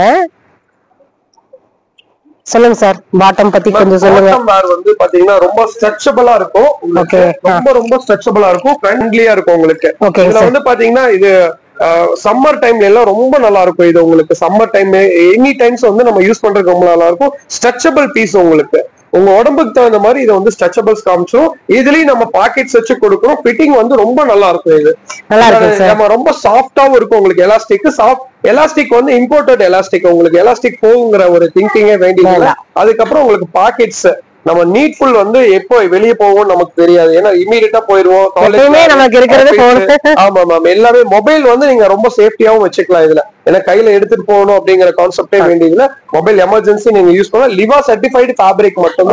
சொல்லுங்க சார் பாட்டம் பத்தி கொஞ்சம் சொல்லுங்க. பாட்டம் வேர் வந்து பாத்தீங்கன்னா ரொம்ப ஸ்ட்ரெச்சபிளா இருக்கும். ரொம்ப ஸ்ட்ரெச்சபிளா இருக்கும். ஃப்ரெண்ட்லியா இருக்கும் உங்களுக்கு. இதுல வந்து பாத்தீங்கன்னா இது சம்மர் டைம்ல எல்லாம் ரொம்ப நல்லா இருக்கும். இது உங்களுக்கு சம்மர் டைம் எனி டைம்ஸ் வந்து நம்ம யூஸ் பண்றதுக்கு ரொம்ப நல்லா இருக்கும். ஸ்ட்ரெச்சபிள் பீஸ் உங்களுக்கு உங்க உடம்புக்கு தகுந்த மாதிரி இதை வந்து ஸ்ட்ரெச்சபிள்ஸ் காமிச்சோம். இதுலயும் நம்ம பாக்கெட்ஸ் வச்சு கொடுக்குறோம். ஃபிட்டிங் வந்து ரொம்ப நல்லா இருக்கும். இது நம்ம ரொம்ப சாஃப்டாவும் இருக்கும். உங்களுக்கு எலாஸ்டிக் வந்து இம்போர்ட்டட் எலாஸ்டிக். உங்களுக்கு எலாஸ்டிக் போகுங்கிற ஒரு திங்கிங்கே வேண்டியது. அதுக்கப்புறம் உங்களுக்கு பாக்கெட்ஸ் நம்ம நீட்ஃபுல் வந்து எப்போ வெளியே போவோம் நமக்கு தெரியாது. ஏன்னா இமீடியட்டா போயிருவோம். ஆமா மேம். எல்லாமே மொபைல் வந்து நீங்க ரொம்ப சேஃப்டியாவும் வச்சுக்கலாம் இதுல. ஏன்னா கையில எடுத்துட்டு போகணும் அப்படிங்கிற கான்செப்டே வேண்டியதுல மொபைல் எமர்ஜென்சி நீங்க யூஸ் பண்ணலாம். லிவா சர்டிஃபைடு ஃபேப்ரிக் மட்டும்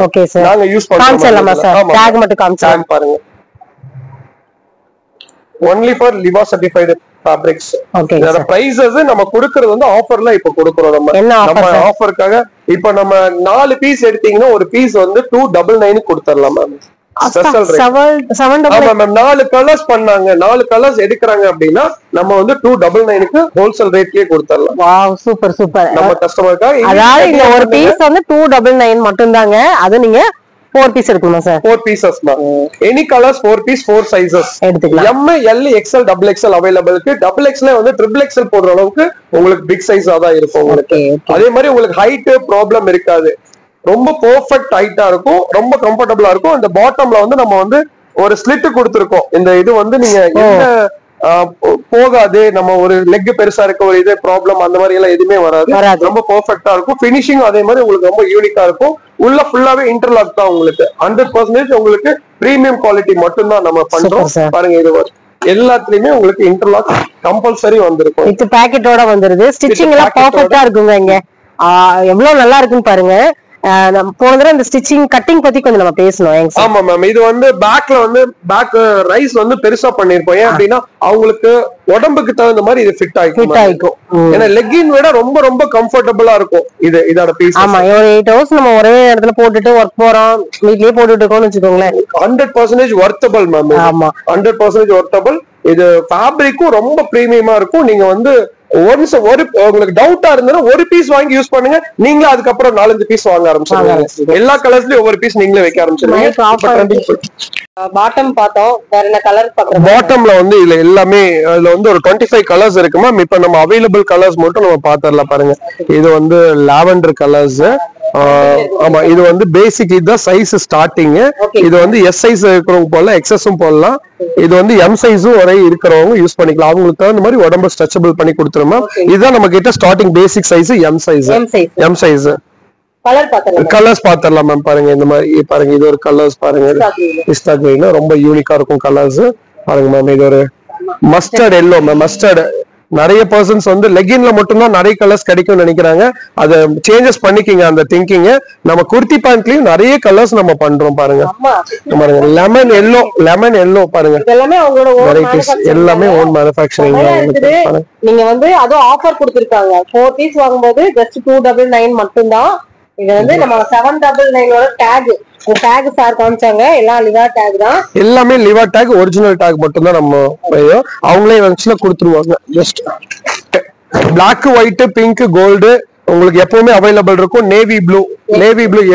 நாங்க யூஸ் பண்றோம். பாருங்க ஒன்லி ஃபார் லிவா சர்டிஃபைடு ஃபேப்ரிக்ஸ். இதோட பிரைஸஸ் நம்ம கொடுக்கிறது வந்து ஆஃபர்ல இப்ப கொடுக்குறோம். நம்ம ஆஃபருக்காக இப்ப நம்ம 4 பீஸ் எடுத்தீங்கன்னா ஒரு பீஸ் வந்து 299 கொடுத்துடலாம் மேம். ஆமா மேம். 4 கலர்ஸ் பண்ணாங்க. 4 கலர்ஸ் எடுக்கிறாங்க அப்படின்னா நம்ம வந்து 299 ஹோல்சேல் ரேட்லயே கொடுத்துடலாம். Wow super super. நம்ம கஸ்டமருக்காக அதாவது இந்த ஒரு பீஸ் வந்து 299 மட்டும் தாங்க. அது நீங்க 4 பீஸ் எடுக்கணுமா சார்? 4 பீசஸ் தான். எனி கலர்ஸ் 4 பீஸ் 4 சைஸஸ் எடுத்துக்கலாம். M, L, XL, double XL available இருக்கு. டபுள் எக்ஸ்எல் வந்து ட்ரிபிள் எக்ஸ்எல் போடுற அளவுக்கு உங்களுக்கு பிக் சைஸா தான் இருக்கும் உங்களுக்கு. அதே மாதிரி உங்களுக்கு ஹைட் ப்ராப்ளம் இருக்காது. ரொம்ப பெர்ஃபெக்ட் ஹைட்டா இருக்கும். ரொம்ப கம்ஃபர்டபிளா இருக்கும். இந்த பாட்டம்ல வந்து நம்ம வந்து ஒரு ஸ்லிட் கொடுத்திருக்கோம். இந்த இது வந்து நீங்க என்ன போகாது. நம்ம ஒரு லெக் பெருசா இருக்க ஒரு இது ப்ராப்ளம் அந்த மாதிரி எல்லாம் எதுவுமே வராது. ரொம்ப பெர்ஃபெக்ட்டா இருக்கும். பினிஷிங் அதே மாதிரி உங்களுக்கு ரொம்ப யூனிக்கா இருக்கும். உள்ள ஃபுல்லாவே இன்டர்லாக் தான் உங்களுக்கு. 100% உங்களுக்கு பிரீமியம் குவாலிட்டி மட்டும் தான் நம்ம பண்றோம். பாருங்க இது எல்லாத்துலயுமே உங்களுக்கு இன்டர்லாக் கம்பல்சரி வந்திருக்கும். வித் பாக்கெட்டோட வந்துருது. ஸ்டிச்சிங் எல்லாம் பெர்ஃபெக்ட்டா இருக்குங்க. இங்க எவ்வளவு நல்லா இருக்குன்னு பாருங்க. போன தடவை இந்த ஸ்டிச்சிங் கட்டிங் பத்தி கொஞ்சம் நம்ம பேசணும். ஆமா மேம், இது வந்து பேக்ல வந்து பேக் ரைஸ் வந்து பெருசா பண்ணிருப்போம். ஏன் அப்படின்னா அவங்களுக்கு உடம்புக்கு தகுந்த மாதிரி இது ஃபிட் ஆயிக்கும். ஏன்னா லெக்கின் விட ரொம்ப ரொம்ப கம்ஃபர்டபுளா இருக்கும் இதோட பீஸ். ஆமா, ஒரு 8 hours நம்ம ஒரே இடத்துல போட்டுட்டு ஒர்க் போறோம், வீட்லயே போட்டுட்டு இருக்கோம்னு வச்சுக்கோங்களேன், 100% ஒர்த்தபிள் மேம். ஆமா, 100% ஒர்த்தபிள். இது ஃபேப்ரிக்கும் ரொம்ப பிரீமியமா இருக்கும். நீங்க வந்து உங்களுக்கு டவுட்டா இருந்தா ஒரு பீஸ் வாங்கி யூஸ் பண்ணுங்க, நீங்களே அதுக்கப்புறம் 4-5 பீஸ் வாங்க ஆரம்பிச்சிருங்க. எல்லா கலர்ஸ்லயும் ஒவ்வொரு பீஸ் நீங்களே வைக்க ஆரம்பிச்சிருங்க. பாட்டம் பார்த்தோம், வேற என்ன கலர் பார்த்தோம்? பாட்டம்ல வந்து இதுல எல்லாமே அதுல வந்து ஒரு 25 கலர்ஸ் இருக்கு மேம். இப்ப நம்ம அவைலபிள் கலர்ஸ் மட்டும் நம்ம பாத்துறலாம் பாருங்க. இது வந்து லாவெண்டர் கலர்ஸ். ஆமா, இது வந்து பேசிக், இதுதான் சைஸ் ஸ்டார்டிங். இது வந்து எஸ் சைஸ் இருக்கிறவங்க போடலாம், எக்ஸஸும் போடலாம். இது வந்து எம் சைஸும் ஒரே இருக்கிறவங்க யூஸ் பண்ணிக்கலாம். அவங்களுக்கு தகுந்த மாதிரி உடம்பு ஸ்ட்ரெச்சபிள் பண்ணி கொடுத்துருமா. இதுதான் நம்ம கிட்ட starting basic size M size. Colours பாத்திரலாம் மேம். பாருங்க இந்த மாதிரி பாருங்க, இது ஒரு கலர்ஸ் பாருங்க, பிஸ்தா கிரீன் ரொம்ப யூனிக்கா இருக்கும் கலர்ஸ் பாருங்க மேம். இது ஒரு மஸ்டர்ட் எல்லோ மேம். மஸ்டர்ட் நிறைய பர்சன்ஸ் வந்து லெகின்ல மட்டும்தான் நிறைய கலர்ஸ் கிடைக்கும்னு நினைக்கிறாங்க. அதை சேஞ்சஸ் பண்ணிக்கிங்க அந்த திங்கிங். நம்ம குர்த்தி பேண்ட்லயும் நிறைய கலர்ஸ் நம்ம பண்றோம் பாருங்க. பாருங்க லெமன் எல்லோ பாருங்க, எல்லாமே ஓன் மேனுஃபேக்சரிங். நீங்க வந்து அதுவும் ஆஃபர் கொடுத்திருக்காங்க. 4 பீஸ் வாங்கும்போது ஜஸ்ட் 299 மட்டும்தான். இது வந்து நம்ம 799 டேக் சார் காமிச்சாங்க, எல்லாம் லிவா டேக் தான். எல்லாமே லிவா டேக், ஒரிஜினல் டேக் மட்டும் தான் நம்ம அவங்களே வந்து கொடுத்துருவாங்க. Just black, white, pink, gold உங்களுக்கு எப்பவுமே அவைலபிள் இருக்கும். நேவி ப்ளூ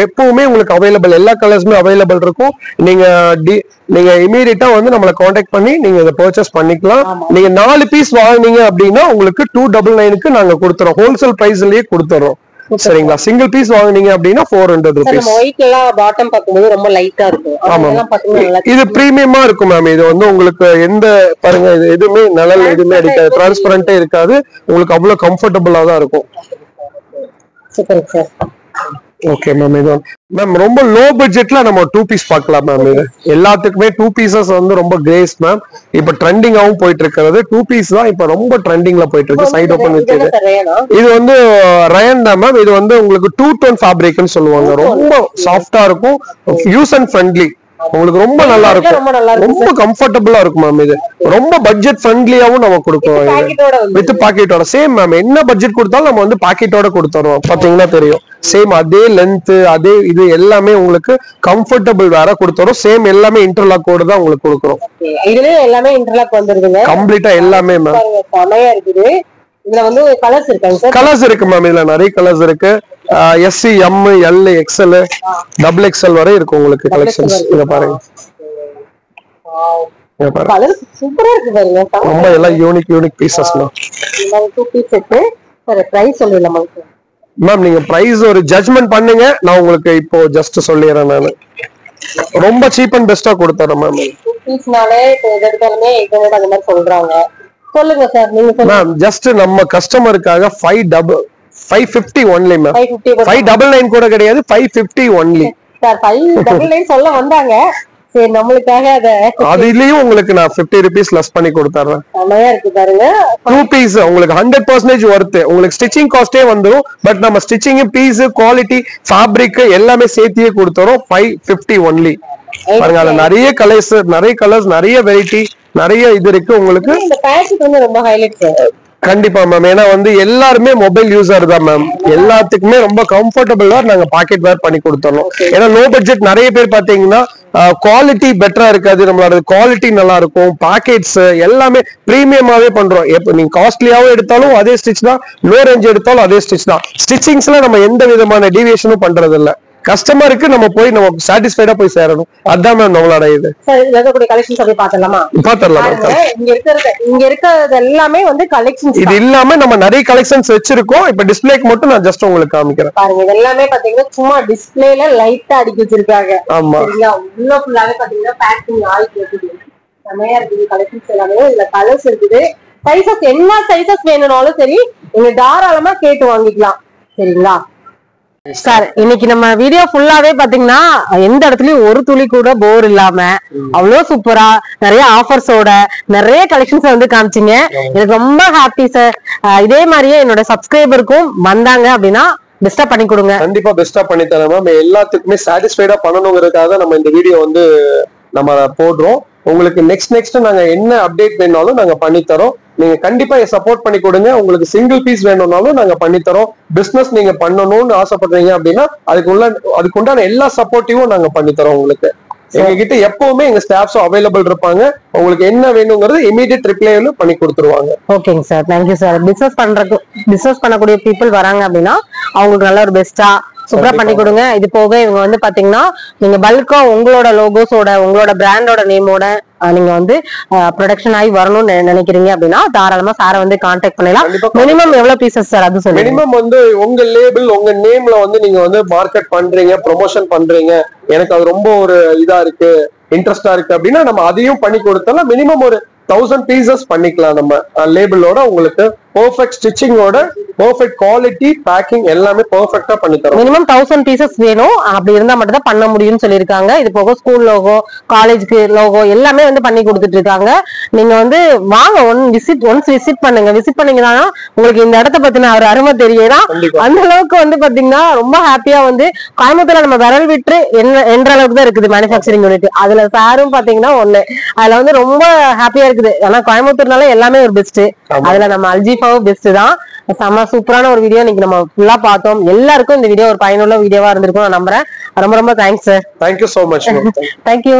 எப்பவுமே உங்களுக்கு அவைலபிள், எல்லா கலர்ஸுமே அவைலபிள் இருக்கும். நீங்க இமீடியட்டா வந்து நம்மளை கான்டாக்ட் பண்ணி நீங்க இதை பர்ச்சேஸ் பண்ணிக்கலாம். நீங்க 4 பீஸ் வாங்குனீங்க அப்படின்னா உங்களுக்கு 299க்கு நாங்க கொடுத்துறோம், ஹோல்சேல் பிரைஸ்லயே கொடுத்துறோம். சரிங்களா? சிங்கிள் பீஸ் வாங்குனீங்க அப்படின்னா 400 rupees. ஒயிட் எல்லாம் பாட்டம் பாக்கும்போது ரொம்ப லைட்டா இருக்கும். இது பிரீமியமா இருக்கும் மேம். இது வந்து உங்களுக்கு எந்த பாருங்க, இது எதுவுமே நிழல் எதுவுமே அடிக்காது, டிரான்ஸ்பரண்டே இருக்காது. உங்களுக்கு அவ்வளவு கம்ஃபர்டபுளா தான் இருக்கும். Okay ma'am. இது மேம் ரொம்ப லோ பட்ஜெட்ல நம்ம 2 பீஸ் பார்க்கலாம் மேம். இது எல்லாத்துக்குமே 2 பீசஸ் வந்து ரொம்ப கிரேஸ் மேம். இப்ப ட்ரெண்டிங்காவும் போயிட்டு இருக்கிறது 2 பீஸ் தான். இப்ப ரொம்ப ட்ரெண்டிங்ல போயிட்டு இருக்கு. சைடு ஓபன் வித் இது வந்து ரயன் தான் மேம். இது வந்து உங்களுக்கு 2 டோன் ஃபேப்ரிக்னு சொல்லுவாங்க. ரொம்ப சாஃப்டா இருக்கும், யூஸ் அண்ட் ஃப்ரெண்ட்லி. உங்களுக்கு ரொம்ப நல்லா இருக்கும், ரொம்ப கம்ஃபர்டபுளா இருக்கும் மேம். இது ரொம்ப பட்ஜெட் ஃப்ரெண்ட்லியாவும் நம்ம கொடுப்போம் வித் பாக்கெட்டோட. சேம் மேம், என்ன பட்ஜெட் கொடுத்தாலும் நம்ம வந்து பாக்கெட்டோட கொடுத்துறோம். பாத்தீங்கன்னா தெரியும், சேம் அதே லென்த் அதே இது எல்லாமே உங்களுக்கு கம்ஃபர்டபுள் வேற கொடுத்துறோம். சேம் எல்லாமே இன்டர்லாக் கோட் தான் உங்களுக்கு கொடுக்குறோம். இதுலயே எல்லாமே இன்டர்லாக் வந்துருதுங்க கம்ப்ளீட்டா எல்லாமே மேம். செமையா இருக்குது. இதுல வந்து கலர்ஸ் இருக்காங்க சார்? கலர்ஸ் இருக்கு மேம். இதுல நிறைய கலர்ஸ் இருக்கு. S, M, L, XL, double XL வரை இருக்கு உங்களுக்கு கலெக்ஷன்ஸ். இத பாருங்க, சூப்பரா இருக்கு பாருங்க. ரொம்ப எல்லாம் unique pieces ma'am. 2 piece set. Sir price சொல்லுங்க மேம். நீங்க பிரைஸ் ஒரு ஜட்ஜ்மெண்ட் பண்ணுங்க, நான் உங்களுக்கு இப்போ ஜஸ்ட் சொல்லிடுறேன். நான் ரொம்ப சீப் அண்ட் பெஸ்டா கொடுத்துறேன் மேம். 2 பீஸ்னாலே எடுத்தாலுமே 800 அந்த மாதிரி சொல்றாங்க. சொல்லுங்க சார், நீங்க மேம். ஜஸ்ட் நம்ம கஸ்டமருக்காக 550 ஒன்லி மேம். 599 கூட கிடையாது, 550 ஒன்லி சார். 599 சொல்ல வந்தாங்க, சரி நம்மளுக்காக அதுலயும் உங்களுக்கு நான் 50 rupees லெஸ் பண்ணி கொடுத்துறேன். செமையா இருக்கு பாருங்க. 2 பீஸ் உங்களுக்கு 100% ஒர்த். உங்களுக்கு ஸ்டிச்சிங் காஸ்டே வந்துரும். பட் நம்ம ஸ்டிச்சிங், பீஸ், குவாலிட்டி, ஃபேப்ரிக் எல்லாமே சேர்த்தியே கொடுத்துறோம். 550 ஒன்லி. பாருங்க, அதுல நிறைய கலர்ஸ், நிறைய வெரைட்டி, நிறைய இது இருக்கு உங்களுக்கு. இந்த பேக்கெட் வந்து ரொம்ப ஹைலைட் சார். கண்டிப்பா மேம். ஏன்னா வந்து எல்லாருமே மொபைல் யூசர் தான் மேம். எல்லாத்துக்குமே ரொம்ப கம்ஃபர்டபுளா நாங்க பாக்கெட் வேர் பண்ணி கொடுத்துறோம். ஏன்னா லோ பட்ஜெட் நிறைய பேர் பாத்தீங்கன்னா குவாலிட்டி பெட்டரா இருக்காது, நம்மளோட குவாலிட்டி நல்லா இருக்கும். பாக்கெட்ஸ் எல்லாமே பிரீமியமாவே பண்றோம். எப்ப நீங்க காஸ்ட்லியாவும் எடுத்தாலும் அதே ஸ்டிச் தான், லோ ரேஞ்ச் எடுத்தாலும் அதே ஸ்டிச் தான். ஸ்டிச்சிங்ஸ்ல நம்ம எந்த விதமான டீவியேஷனும் பண்றது இல்ல. கஸ்டமருக்கு நம்ம போய் நம்ம சாட்டிஸ்ஃபைடா போய் சேரணும். அதான் மேம் நம்மளோட இது. சார் இதுல இருக்கக்கூடிய கலெக்ஷன்ஸ் அப்படியே பாத்தலாமா? பாத்தறலாம். இங்க இருக்கிறது எல்லாமே வந்து கலெக்ஷன்ஸ். இது இல்லாம நம்ம நிறைய கலெக்ஷன்ஸ் வச்சிருக்கோம். இப்ப டிஸ்ப்ளேக்கு மட்டும் நான் ஜஸ்ட் உங்களுக்கு காமிக்கிறேன். பாருங்க, இது எல்லாமே பாத்தீங்கன்னா சும்மா டிஸ்ப்ளேல லைட்டா அடிக்கி வச்சிருக்காங்க. ஆமா, உள்ள ஃபுல்லாவே பாத்தீங்கன்னா பேக்கிங் ஆயிட்டு இருக்குது. செமையா இருக்குது கலெக்ஷன்ஸ் எல்லாமே. இதுல கலர்ஸ் இருக்குது. சைஸஸ் என்ன சைஸஸ் வேணும்னாலும் சரி நீங்க தாராளமா கேட்டு வாங்கிக்கலாம். சரிங்களா சார்? இன்னைக்கு நம்ம வீடியோ ஃபுல்லாவே பாத்தீங்கன்னா எந்த இடத்துலயும் ஒரு துளி கூட போர் இல்லாம அவ்வளவு சூப்பரா நிறைய ஆஃபர்ஸோட நிறைய கலெக்ஷன்ஸ் வந்து காமிச்சிங்க. எனக்கு ரொம்ப ஹாப்பி சார். இதே மாதிரியே என்னோட சப்ஸ்கிரைபருக்கும் வந்தாங்க அப்படின்னா பெஸ்டா பண்ணி கொடுங்க. கண்டிப்பா பெஸ்டா பண்ணி தரேன் மேம். எல்லாத்துக்குமே சாட்டிஸ்ஃபைடா பண்ணணுங்கிறதுக்காக நம்ம இந்த வீடியோ வந்து நம்ம போடுறோம். உங்களுக்கு நெக்ஸ்ட் நாங்க என்ன அப்டேட் வேணாலும் நாங்க பண்ணி தரோம். நீங்க கண்டிப்பா சப்போர்ட் பண்ணி கொடுங்க. உங்களுக்கு சிங்கிள் பீஸ் வேணும்னாலும் நாங்க பண்ணி தரோம். பிசினஸ் நீங்க பண்ணணும்னு ஆசைப்படுறீங்க அப்படின்னா அதுக்குண்டான எல்லா சப்போர்ட்டிவும் நாங்க பண்ணி தரோம் உங்களுக்கு. எங்க கிட்ட எப்பவுமே எங்க ஸ்டாஃப்ஸும் அவைலபிள் இருப்பாங்க. உங்களுக்கு என்ன வேணுங்கிறது இமீடியட் ரிப்ளைல பண்ணி கொடுத்துருவாங்க. ஓகேங்க சார், தேங்க்யூ சார். பிசினஸ் பண்ணக்கூடிய பீப்புள் வராங்க அப்படின்னா அவங்களுக்கு நல்ல ஒரு பெஸ்டா சூப்பரா பண்ணி கொடுங்க. இது போக இவங்க வந்து பாத்தீங்கன்னா நீங்க பல்கா உங்களோட லோகோஸோட உங்களோட பிராண்டோட நேமோட நீங்க வந்து ப்ரொடக்ஷன் ஆகி வரணும்னு நினைக்கிறீங்க அப்படின்னா தாராளமா சாரை வந்து கான்டாக்ட் பண்ணலாம். மினிமம் எவ்வளவு பீசஸ் சார் அது சொல்லுங்க. மினிமம் வந்து உங்க லேபிள் உங்க நேம்ல வந்து நீங்க வந்து மார்க்கெட் பண்றீங்க, ப்ரொமோஷன் பண்றீங்க, எனக்கு அது ரொம்ப ஒரு இதா இருக்கு, இன்ட்ரெஸ்டா இருக்கு அப்படின்னா நம்ம அதையும் பண்ணி கொடுத்தோம்னா மினிமம் ஒரு 1000 பீசஸ் பண்ணிக்கலாம். நம்ம லேபிளோட உங்களுக்கு பெர்ஃபெக்ட் ஸ்டிச்சிங்கோட பெர்ஃபெக்ட் குவாலிட்டி பேக்கிங் எல்லாமே பெர்ஃபெக்ட்டா பண்ணி தரோம். மினிமம் 1000 பீசஸ் வேணும். அப்படி இருந்தா மட்டும் தான் பண்ண முடியும்னு சொல்லியிருக்காங்க. இது போக ஸ்கூல் லோகோ, காலேஜ்க்கு லோகோ எல்லாமே வந்து பண்ணி கொடுத்துட்டு இருக்காங்க. நீங்க வந்து வாங்க, ஒன்ஸ் விசிட் பண்ணுங்க. விசிட் பண்ணீங்கன்னா உங்களுக்கு இந்த இடத்த பத்தின ஒரு அருமை தெரியும். அந்த அளவுக்கு வந்து பாத்தீங்கன்னா ரொம்ப ஹாப்பியா வந்து கோயம்புத்தூர்ல நம்ம விரல் விட்டு என்ற அளவுக்கு தான் இருக்குது மேனுஃபேக்சரிங் யூனிட். அதுல சாரும் பாத்தீங்கன்னா ஒண்ணு அதுல வந்து ரொம்ப ஹாப்பியா இருக்குது. ஆனா கோயம்புத்தூர்னால எல்லாமே ஒரு பெஸ்ட். அதுல நம்ம அல்ஜிஃபாவும் பெஸ்ட் தான். செம்ம சூப்பரான ஒரு வீடியோ இன்னைக்கு நம்ம ஃபுல்லா பார்த்தோம். எல்லாருக்கும் இந்த வீடியோ ஒரு பயனுள்ள வீடியோவா இருந்திருக்கும் நான் நம்புறேன். ரொம்ப ரொம்ப thanks sir. Thank you so much. Thank you.